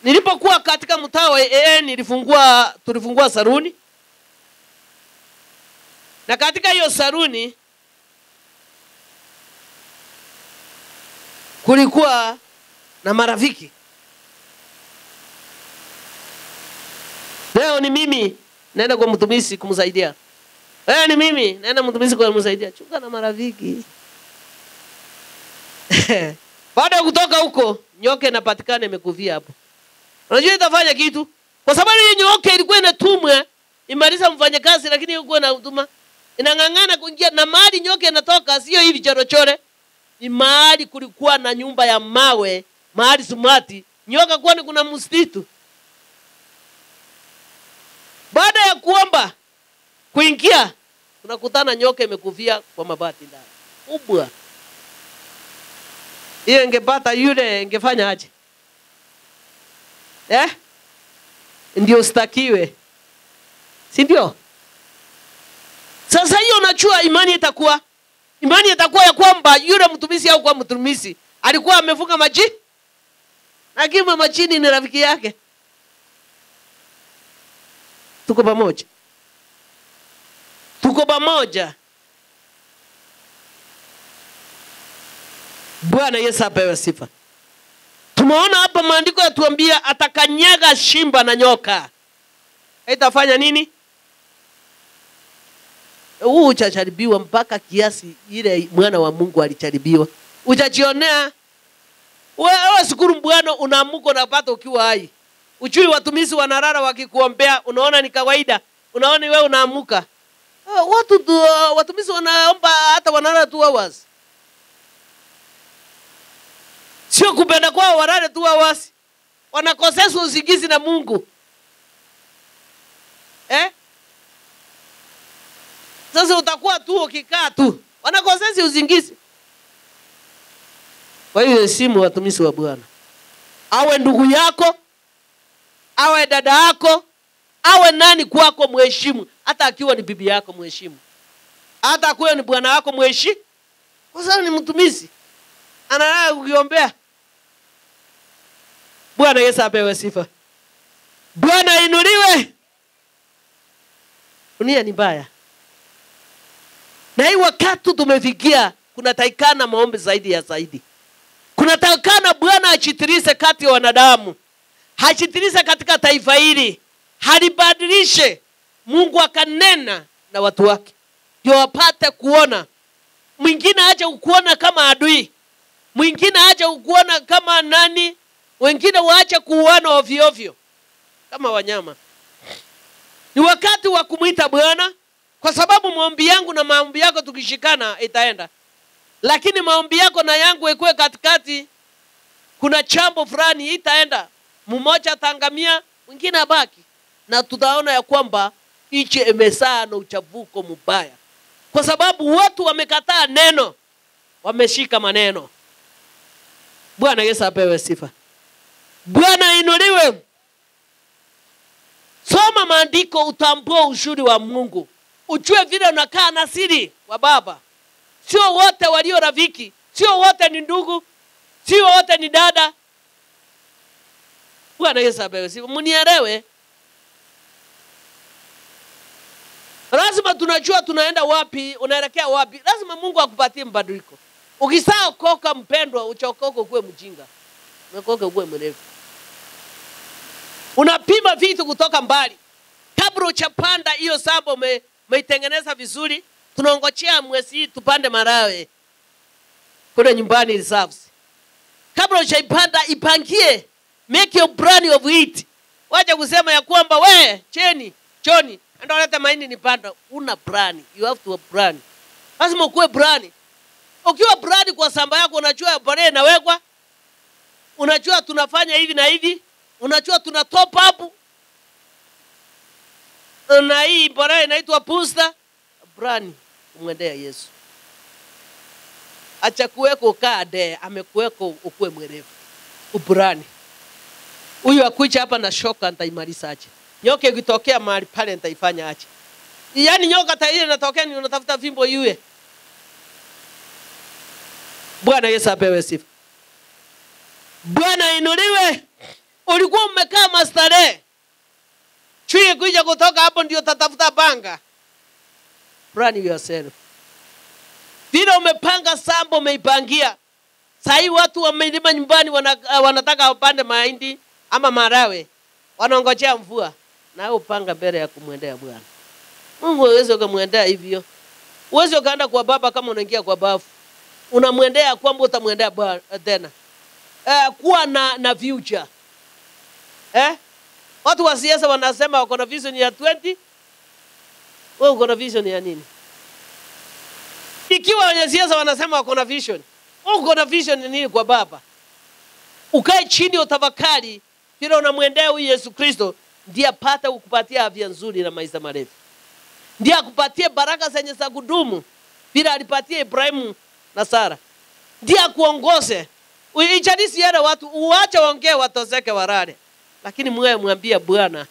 Nilipokuwa katika mtaa wa tulifungua saruni. Na katika hiyo saruni kulikuwa na marafiki. Leo ni mimi naenda kwa mtumishi kumsaidia. Leo ni mimi naenda mtumishi kumsaidia. Chunga na marafiki. Baada ya kutoka huko, nyoka inapatikana imekuvia hapo. Unajua itafanya kitu? Kwa sababu hiyo nyoka ilikuwa inatumwa imaliza mfanyakazi, lakini ilikuwa na huduma. Inang'ang'ana kuingia na mahali nyoka inatoka sio hivi chorochore. Ni mahali kulikuwa na nyumba ya mawe, mahali sumati. Nyoka kwani kuna msitu. kuomba kuingia, tunakutana nyoka imekufia kwa mabati ndani. Kubwa. Hiyo ingepata yule ingefanya aje? Ndio stakiwe. Si ndio? Sasa hiyo unajua imani itakuwa ya kwamba yule mtumishi au kwa mtumishi alikuwa amefunga maji. Lakini majini ni rafiki yake. Tuko pamoja. Bwana Yesu apewe sifa. Tumeona hapa maandiko yatuambia atakanyaga shimba na nyoka. Itafanya nini? Uchacharibiwa mpaka kiasi ile mwana wa Mungu alicharibiwa. Ujajionea. Wewe shukuru Bwana unaamuka unapata ukiwa hai. Ujui watumishi wanalala wakikuombea, unaona ni kawaida. Unaona wewe unaamuka. Watumishi wanaomba hata wanalala 2 hours. Sio kupenda kwao walale 2 hours. Wanakosesha usingizi na Mungu. Sasa utakuwa tu ukikaa tu. Wanakosesha usingizi. Kwa hiyo heshimu watumishi wa Bwana. Awe ndugu yako, awe dada yako, awe nani kwako mheshimu. Hata akiwa ni bibi yako mheshimu. Hata akiwa ni bwana wako mheshimu. Kwa sababu ni mtumishi. Analala ukiombea. Bwana Yesu apewe sifa. Bwana inuliwe. Dunia ni mbaya. Na hii wakati tumefikia kunatakikana maombi zaidi ya zaidi. Kunatakikana Bwana achitirise kati ya wanadamu. Achitirise katika taifa hili. Halibadilishe. Mungu akanena na watu wake. Ndio wapate kuona. Mwingine aje kukuona kama adui. Mwingine aje kukuona kama nani. Wengine waache kuuana ovyo ovyo kama wanyama. Ni wakati wa kumuita Bwana, kwa sababu maombi yangu na maombi yako tukishikana itaenda. Lakini maombi yako na yangu ikuwe katikati, kuna chambo fulani itaenda. Mmoja atangamia, mwingine abaki. Na tutaona ya kwamba nchi imesaa na uchafuko mbaya. Kwa sababu watu wamekataa neno, wameshika maneno. Bwana Yesu apewe sifa. Bwana inuliwe. Soma maandiko utambue uzuri wa Mungu. Ujue vile unakaa na siri wa Baba. Sio wote walio rafiki, sio wote ni ndugu, sio wote ni dada. Bwana Yesu apewe sifa. Mnielewe. Lazima tunajua tunaenda wapi, unaelekea wapi. Lazima Mungu akupatie mbadiliko. Ukisahau koka mpendwa, uchokoka kuwe mjinga. Umekoka kuwe mrefu. Unapima vitu kutoka mbali. Kabla uchapanda hiyo sambo umeitengeneza vizuri, tunaongojea mwezi tupande marawe. Kule nyumbani reserves. Kabla uchaipanda ipangie. Make your plan of it. Wacha kusema ya kwamba Johnny, ndio leta mahindi nipanda. Una plan. You have to plan. Lazima ukuwe plan. Ukiwa plan kwa samba yako unajua pale inawekwa. Unajua tunafanya hivi na hivi. Unajua tuna top up. Na hii pale inaitwa booster. Plan umwendea Yesu. Acha kuweko kade, amekuweko ukue mwerevu. Ubrani. Huyu akuja hapa na shoka nitaimaliza aje. Nyoka ikitokea mahali pale nitaifanya aje. Yaani nyoka taile inatokea ni unatafuta fimbo iwe. Bwana Yesu apewe sifa. Bwana inuliwe. Ulikuwa umekaa mastare. Chui kuja kutoka hapo ndio tatafuta panga. Plan yourself. Vile umepanga sambo umeipangia. Sahi watu wamelima nyumbani wanataka wapande mahindi ama marawe. Wanaongojea mvua. Na wewe upanga mbele ya kumwendea Bwana. Mungu hawezi kumwendea hivyo. Uwezi ukaenda kwa baba kama unaingia kwa bafu. Unamwendea kwamba utamwendea tena. Kuwa na future. Watu wa siasa wanasema wako na vision ya 20. Wewe uko na vision ya nini? Ikiwa wenye siasa wanasema wako na vision, wewe uko na vision nini kwa baba? Ukae chini utafakari vile unamwendea huyu Yesu Kristo ndiye apate kukupatia afya nzuri na maisha marefu. Ndiye akupatie baraka zenye za kudumu bila alipatia Ibrahimu na Sara. Ndiye akuongoze. Uichadisi yale watu uache waongee watozeke warare. Lakini mwambie Bwana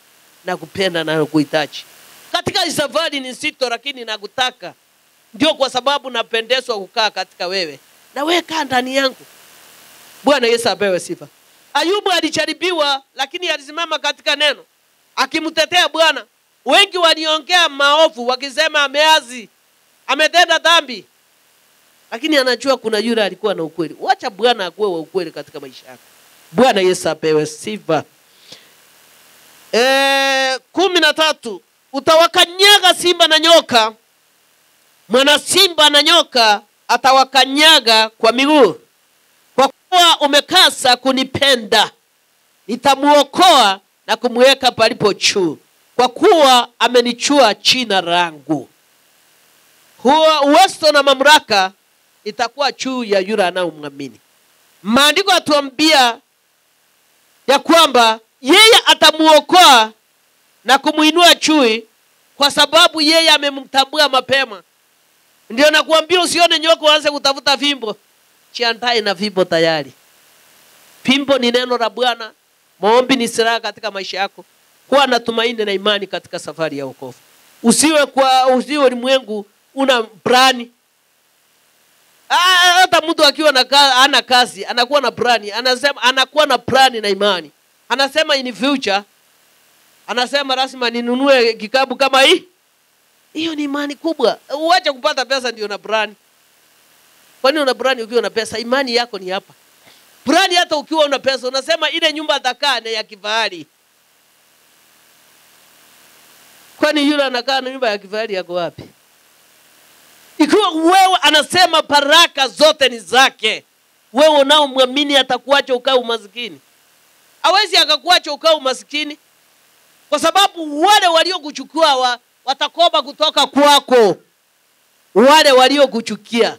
nakupenda na nakuhitaji. Katika safari ni nzito lakini nakutaka. Ndio kwa sababu napendezwa kukaa katika wewe. Na wewe kaa ndani yangu. Bwana Yesu apewe sifa. Ayubu alijaribiwa lakini alisimama katika neno akimtetea Bwana. Wengi waliongea maovu wakisema ameazi, ametenda dhambi. Lakini anajua kuna yule alikuwa na ukweli. Wacha Bwana akuwe wa ukweli katika maisha yako. Bwana Yesu apewe sifa. 13 utawakanyaga simba na nyoka. Mwana simba na nyoka atawakanyaga kwa miguu. Kwa kuwa umekasa kunipenda, nitamuokoa na kumweka palipo juu. Kwa kuwa amenichua jina langu. Huo uwezo na mamlaka itakuwa juu ya yule anayemwamini. Maandiko yatuambia ya kwamba yeye atamuokoa na kumuinua juu kwa sababu yeye amemtambua mapema. Ndio nakuambia usione nyoka uanze kutafuta fimbo. Jiandae na fimbo tayari. Fimbo ni neno la Bwana. Maombi ni silaha katika maisha yako. Kuwa na tumaini na imani katika safari ya wokovu. Usiwe ulimwengu una plani. Hata mtu akiwa ana kazi, anakuwa na plani, anasema anakuwa na plani na imani. Anasema in future, anasema lazima ninunue kikapu kama hii. Hiyo ni imani kubwa. Uache kupata pesa ndio na plani. Kwani una plani ukiwa na pesa? Imani yako ni hapa. Plani hata ukiwa una pesa unasema ile nyumba atakaa ni ya kifahari. Kwani yule anakaa na nyumba ya kifahari yako wapi? Ikiwa wewe anasema baraka zote ni zake, wewe unaomwamini atakuacha ukae umaskini. Hawezi akakuacha ukae umaskini. Kwa sababu wale waliokuchukua watakoba kutoka kwako. Wale waliokuchukia.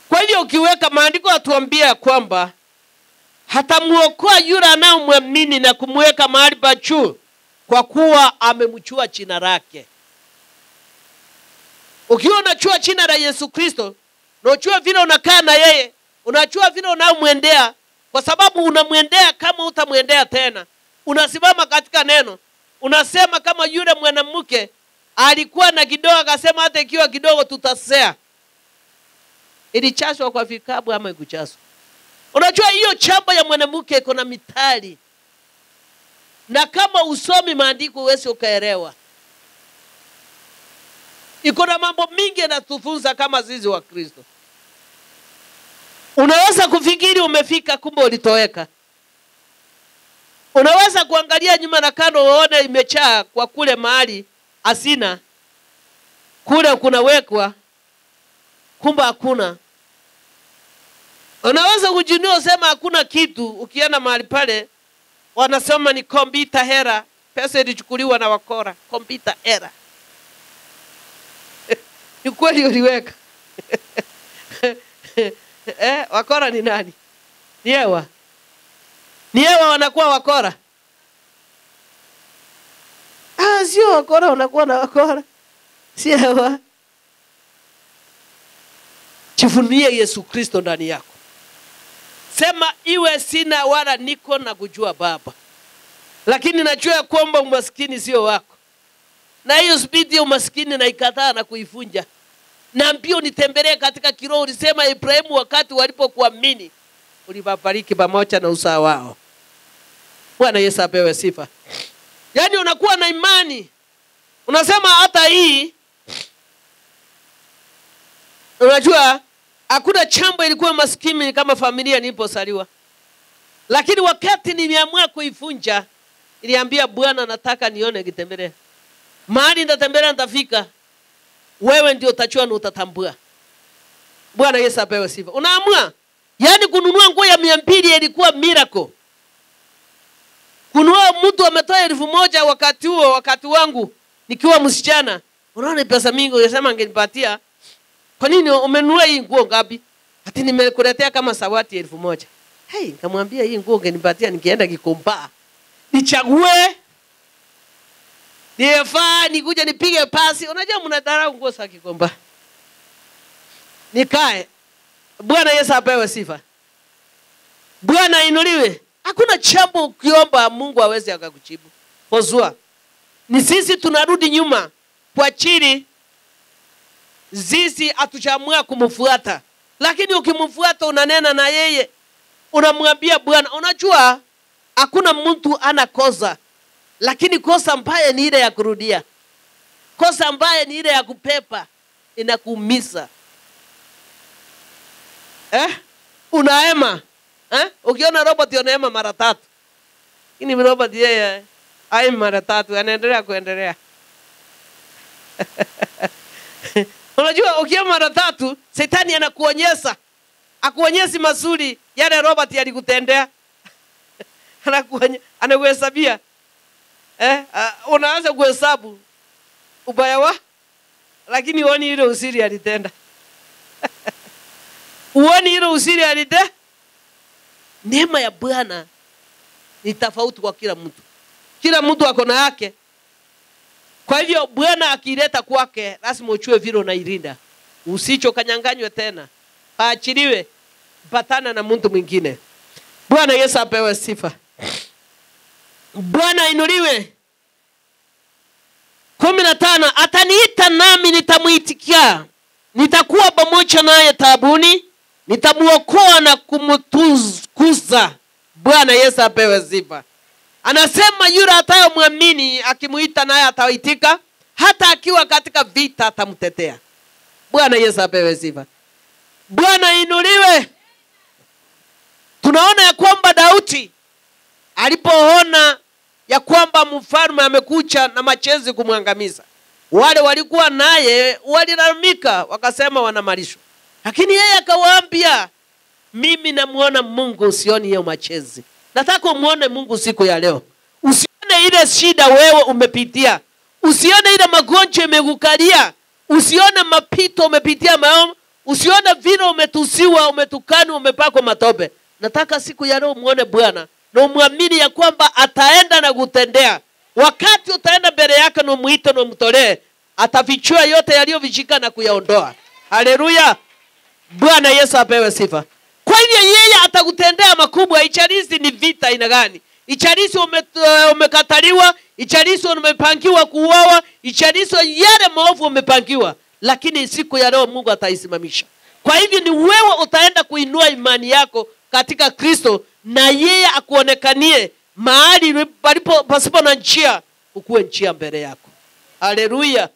Kwa hiyo ukiweka maandiko yatuambia kwamba hatamuokoa yule anayemwamini na kumweka mahali pa juu kwa kuwa amemchua jina lake. Ukiwa unachua jina la Yesu Kristo, unachua vile unakaa na yeye, unachua vile unamwendea, kwa sababu unamwendea kama utamwendea tena. Unasimama katika neno. Unasema kama yule mwanamke alikuwa na kidogo akasema hata ikiwa kidogo tutasea. Ilichaswa kwa vikabu ama ikuchaswa. Unajua hiyo chamba ya mwanamke iko na mitali. Na kama usomi maandiko huwezi ukaelewa. Iko na mambo mingi yanatufunza kama sisi wa Kristo. Unaweza kufikiri umefika kumbe ulitoweka. Unaweza kuangalia nyuma na kando uone imechaa kwa kule mahali asina. Kule kunawekwa kumbe hakuna. Unaweza kujinua sema hakuna kitu, ukienda mahali pale wanasema ni kompyuta hera, pesa ilichukuliwa na wakora, kompyuta hera. Ni kweli uliweka. Wakora ni nani? Ni hewa. Ni hewa wanakuwa wakora. Sio wakora wanakuwa na wakora. Si hewa. Jivunie Yesu Kristo ndani yako. Sema iwe sina wala niko na kujua Baba. Lakini najua kwamba umaskini sio wako. Na hiyo spidi ya umaskini na ikataa na kuifunja. Na mbio nitembelee katika kiroho. Ulisema Ibrahimu wakati walipokuamini uliwabariki pamoja na uzao wao. Bwana Yesu apewe sifa. Yaani unakuwa na imani. Unasema hata hii. Unajua hakuna chambo ilikuwa maskini kama familia nilipozaliwa. Lakini wakati niliamua kuifunja, niliambia Bwana nataka nione kitembelea. Mahali nitatembelea nitafika. Wewe ndio utachua na utatambua. Bwana Yesu apewe sifa. Unaamua. Yaani kununua nguo ya 200 ilikuwa miracle. Kununua mtu ametoa 1000 wakati huo, wakati wangu nikiwa msichana. Unaona pesa mingi ungesema angenipatia. Kwa nini umenunua hii nguo ngapi? Ati nimekuletea kama sawati 1000. Hey, nikamwambia hii nguo ungenipatia nikienda Gikomba. nichague, nifaa nikuje nipige pasi. Unajua mnadharau nguo za Kikomba. Nikae. Bwana Yesu apewe sifa. Bwana inuliwe. Hakuna jambo ukiomba Mungu hawezi akakujibu. Hozua. Ni sisi tunarudi nyuma kwa chini. Sisi hatujaamua kumfuata. Lakini ukimfuata unanena na yeye, unamwambia Bwana, unajua hakuna mtu ana kosa. Lakini kosa mbaya ni ile ya kurudia. Kosa mbaya ni ile ya kupepa, inakuumiza. Unaema. Ukiona robot unaema mara 3. Ini robot yeye ai mara 3 anaendelea kuendelea. Unajua ukiema mara 3 Shetani anakuonyesha. Akuonyesi mazuri yale robot yalikutendea. Anakuhesabia. Unaanza kuhesabu ubaya wa, lakini uoni ile usiri alitenda. Uoni ile usiri alitenda. Neema ya Bwana ni tofauti kwa kila mtu. Kila mtu ako na yake. Kwa hivyo Bwana akileta kwake lazima uchue vile unailinda. Usicho kanyanganywe tena. Aachiliwe, patana na mtu mwingine. Bwana Yesu apewe sifa. Bwana inuliwe. 15 Ataniita nami nitamuitikia. Nitakuwa pamoja naye taabuni, nitamuokoa na kumtukuza. Bwana Yesu apewe sifa. Anasema yule atayemwamini akimuita naye ataitika, hata akiwa katika vita atamtetea. Bwana Yesu apewe sifa. Bwana inuliwe. Tunaona ya kwamba Daudi alipoona ya kwamba mfalme amekuja na machozi kumwangamiza, wale walikuwa naye walilalamika, wakasema wanamalishwa. Lakini yeye akawaambia, mimi namuona Mungu, usioni hiyo machozi. Nataka umuone Mungu siku ya leo. Usione ile shida wewe umepitia. Usione ile magonjwa yamekukalia. Usione mapito umepitia maovu. Usione vile umetusiwa, umetukanwa, umepakwa matope. Nataka siku ya leo umuone Bwana na umwamini ya kwamba ataenda na kutendea. Wakati utaenda mbele yake na umuite na umtolee, atafichua yote yaliyovishika na kuyaondoa. Haleluya. Bwana Yesu apewe sifa. Kwa hivyo yeye atakutendea makubwa. Icharizi ni vita ina gani? Icharizi umekataliwa, icharizi umepangiwa kuuawa, icharizi yale maovu umepangiwa, lakini siku ya leo Mungu ataisimamisha. Kwa hivyo ni wewe utaenda kuinua imani yako katika Kristo, na yeye akuonekanie mahali pasipo na njia, ukuwe njia mbele yako. Haleluya.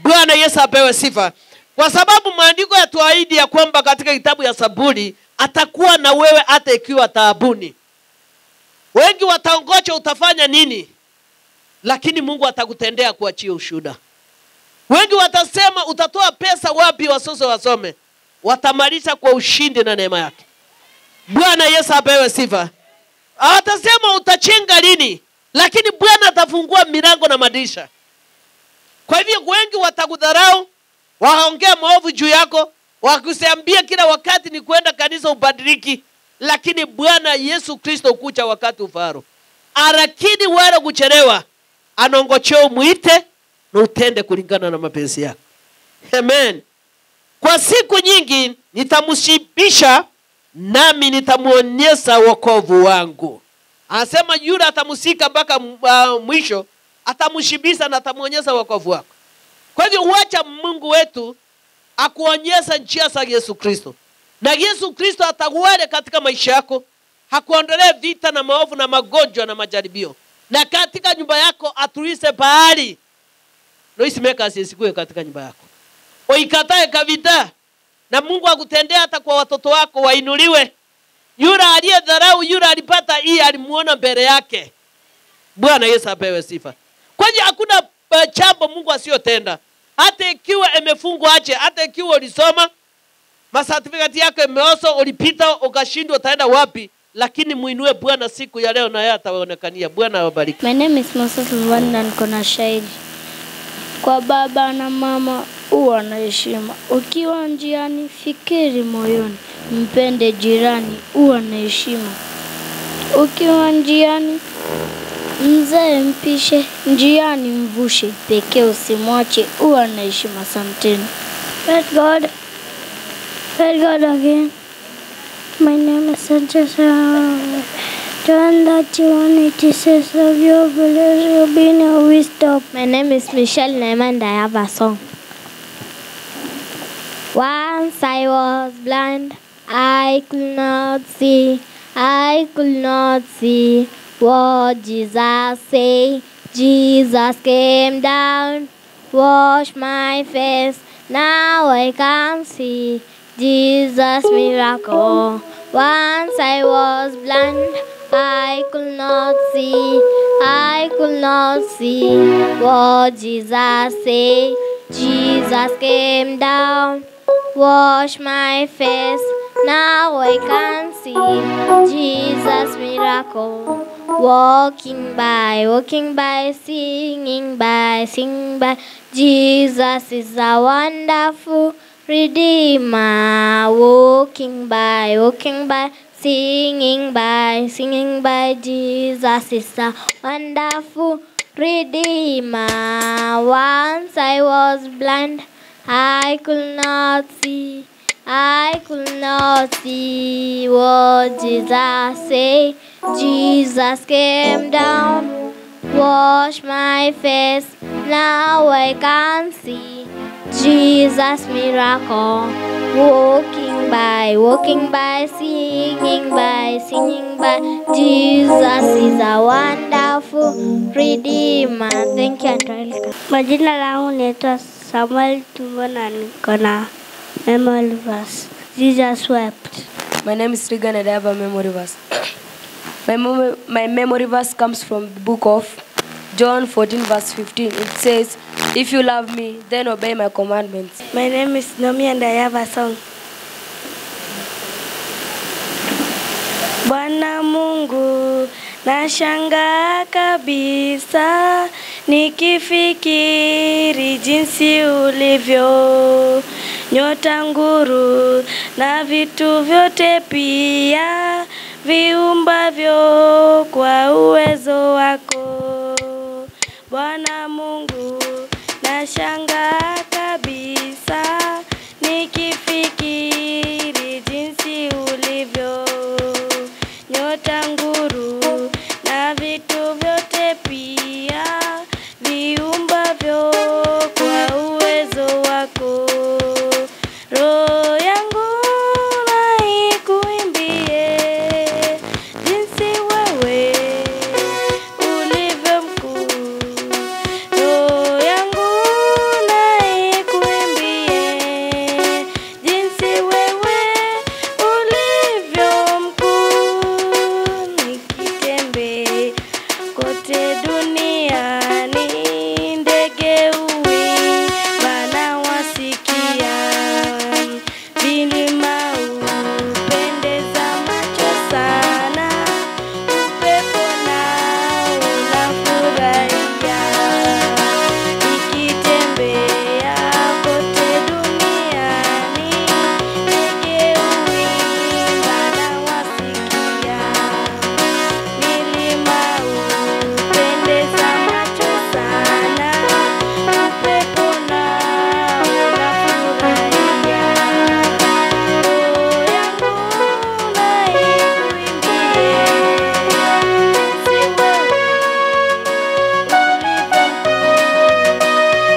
Bwana Yesu apewe sifa. Kwa sababu maandiko yatuahidi ya kwamba katika kitabu ya Zaburi, atakuwa na wewe hata ikiwa taabuni. Wengi wataongoja utafanya nini, lakini Mungu atakutendea kuachia ushuhuda. Wengi watasema utatoa pesa wapi wasoso wasome, watamalisha kwa ushindi na neema yake. Bwana Yesu apewe sifa. Atasema utachenga lini, lakini Bwana atafungua milango na madirisha. Kwa hivyo wengi watakudharau, waongea maovu juu yako, wakusambia kila wakati ni kwenda kanisa ubadiliki, lakini Bwana Yesu Kristo kucha wakati ufaro. Lakini wala kuchelewa, anongocheo muite na utende kulingana na mapenzi yake. Amen. Kwa siku nyingi nitamshibisha, nami nitamuonyesha wokovu wangu. Anasema yule atamusika mpaka mwisho, atamshibisha na atamuonyesha wokovu wako. Kwa hivyo wacha Mungu wetu akuonyesha njia za Yesu Kristo. Na Yesu Kristo atakuwale katika maisha yako, hakuondolee vita na maovu na magonjwa na majaribio. Na katika nyumba yako atulize bahari. Noisi meka asisikue katika nyumba yako. Oikatae kavita. Na Mungu akutendea hata kwa watoto wako wainuliwe. Yule aliyedharau, yule alipata hii, alimuona mbele yake. Bwana Yesu apewe sifa. Kwa hiyo hakuna jambo Mungu asiyotenda. Hata ikiwa imefungwa aje, hata ikiwa ulisoma, masertifikati yako imeoso, ulipita ukashindwa utaenda wapi, lakini muinue Bwana siku ya leo na yeye ataonekania. Bwana awabariki. My name is Moses Lwani na niko na shairi. Kwa baba na mama uwa na heshima. Ukiwa njiani fikiri moyoni. Mpende jirani uwa na heshima. Ukiwa njiani Mzee mpishe, njiani mvushe, pekee usimwache, uwe na heshima. Asanteni. Praise God. Praise God again. My name is Sanjay. John 31:86 of your village will be no wisdom. My name is Michelle Neyman. I have a song. Once I was blind, I could not see. I could not see what Jesus said. Jesus came down, washed my face. Now I can see Jesus' miracle. Once I was blind, I could not see. I could not see what Jesus said. Jesus came down, washed my face. Now I can see Jesus' miracle. Walking by, singing by. Jesus is a wonderful Redeemer. Walking by, singing by. Jesus is a wonderful Redeemer. Once I was blind, I could not see. I could not see what Jesus said. Jesus came down, washed my face. Now I can see Jesus' miracle. Walking by, singing by. Jesus is a wonderful Redeemer. Thank you and welcome. Majina langu naitwa Samuel Tumbo na niko na memory verse. Jesus wept. My name is Regan and I have a memory verse. My memory verse comes from the book of John 14 verse 15. It says, "If you love me, then obey my commandments." My name is Nomi and I have a song. Bwana Mungu, nashangaa kabisa nikifikiri jinsi ulivyo, nyota, nguru na vitu vyote pia viumbavyo kwa uwezo wako. Bwana Mungu, nashangaa kabisa nikifikiri jinsi ulivyo, nyota, nguru na vitu vyote pia viumbavyo kwa uwezo wako. Roho yangu na ikuimbie jinsi wewe ulivyo mkuu. Roho yangu na ikuimbie jinsi wewe ulivyo mkuu. Nikitembea kote duniani, ndege huimba na wasikia, vilima hupendeza macho sana, upepo nao unafurahia. Nikitembea kote duniani, ndege huimba na wasikia, milima hupendeza macho sana, upepo nao unafurahia. Roho yangu na ikuimbie jinsi wewe ulivyo mkuu.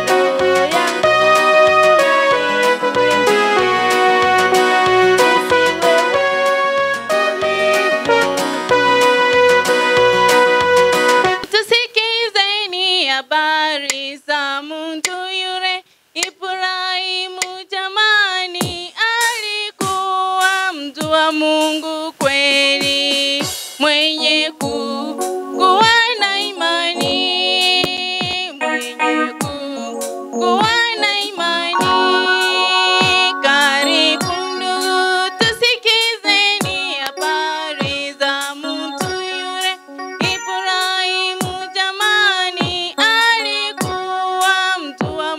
Roho yangu na ikuimbie jinsi wewe ulivyo mkuu. Tusikizeni habari za mtu yule Ibrahimu. Jamani, alikuwa mtu wa Mungu kweli, mwenye kuwa na imani, mwenye kuwa na imani. Karibu ndugu, tusikizeni habari za mtu yule Ibrahimu. Jamani, alikuwa mtu wa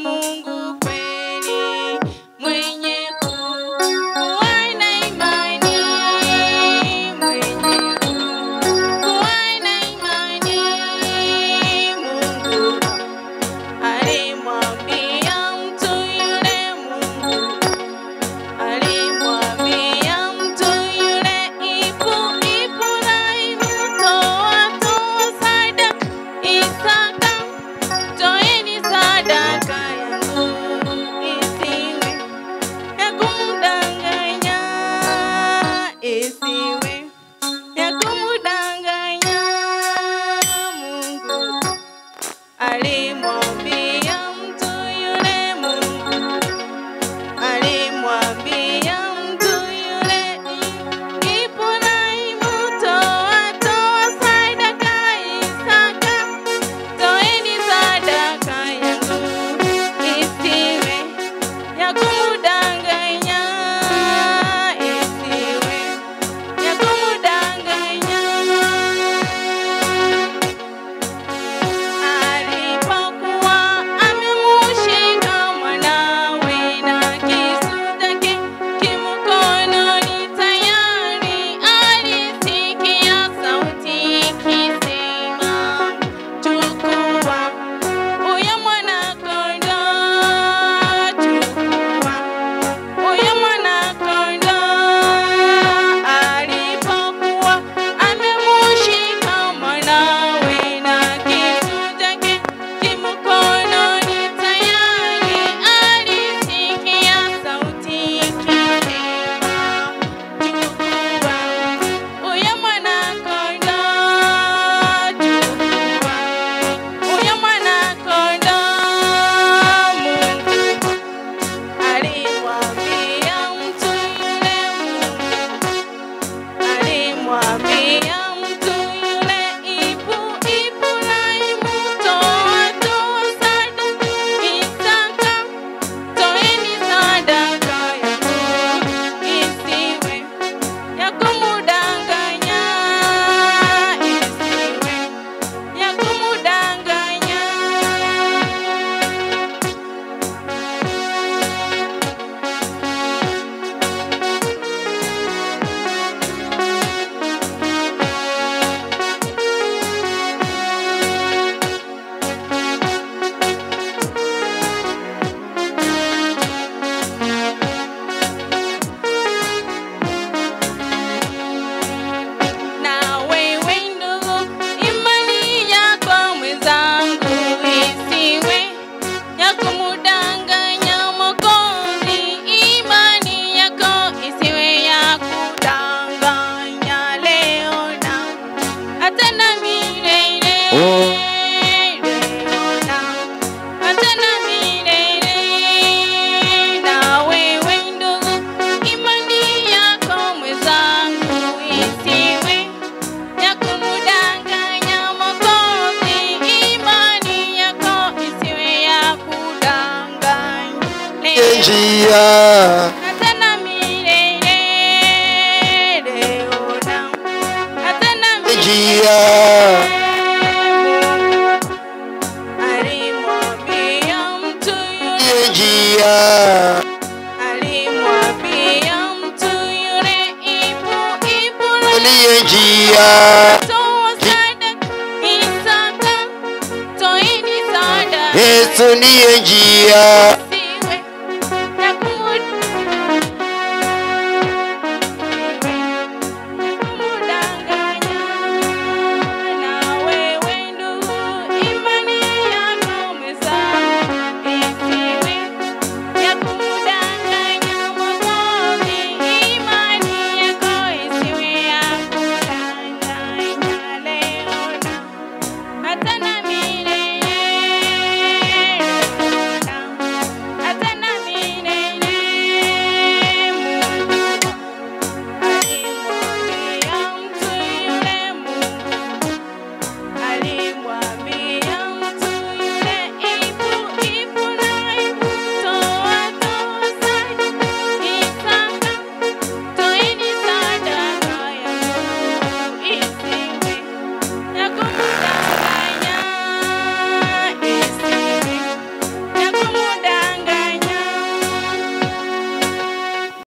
Yesu ndiye njia.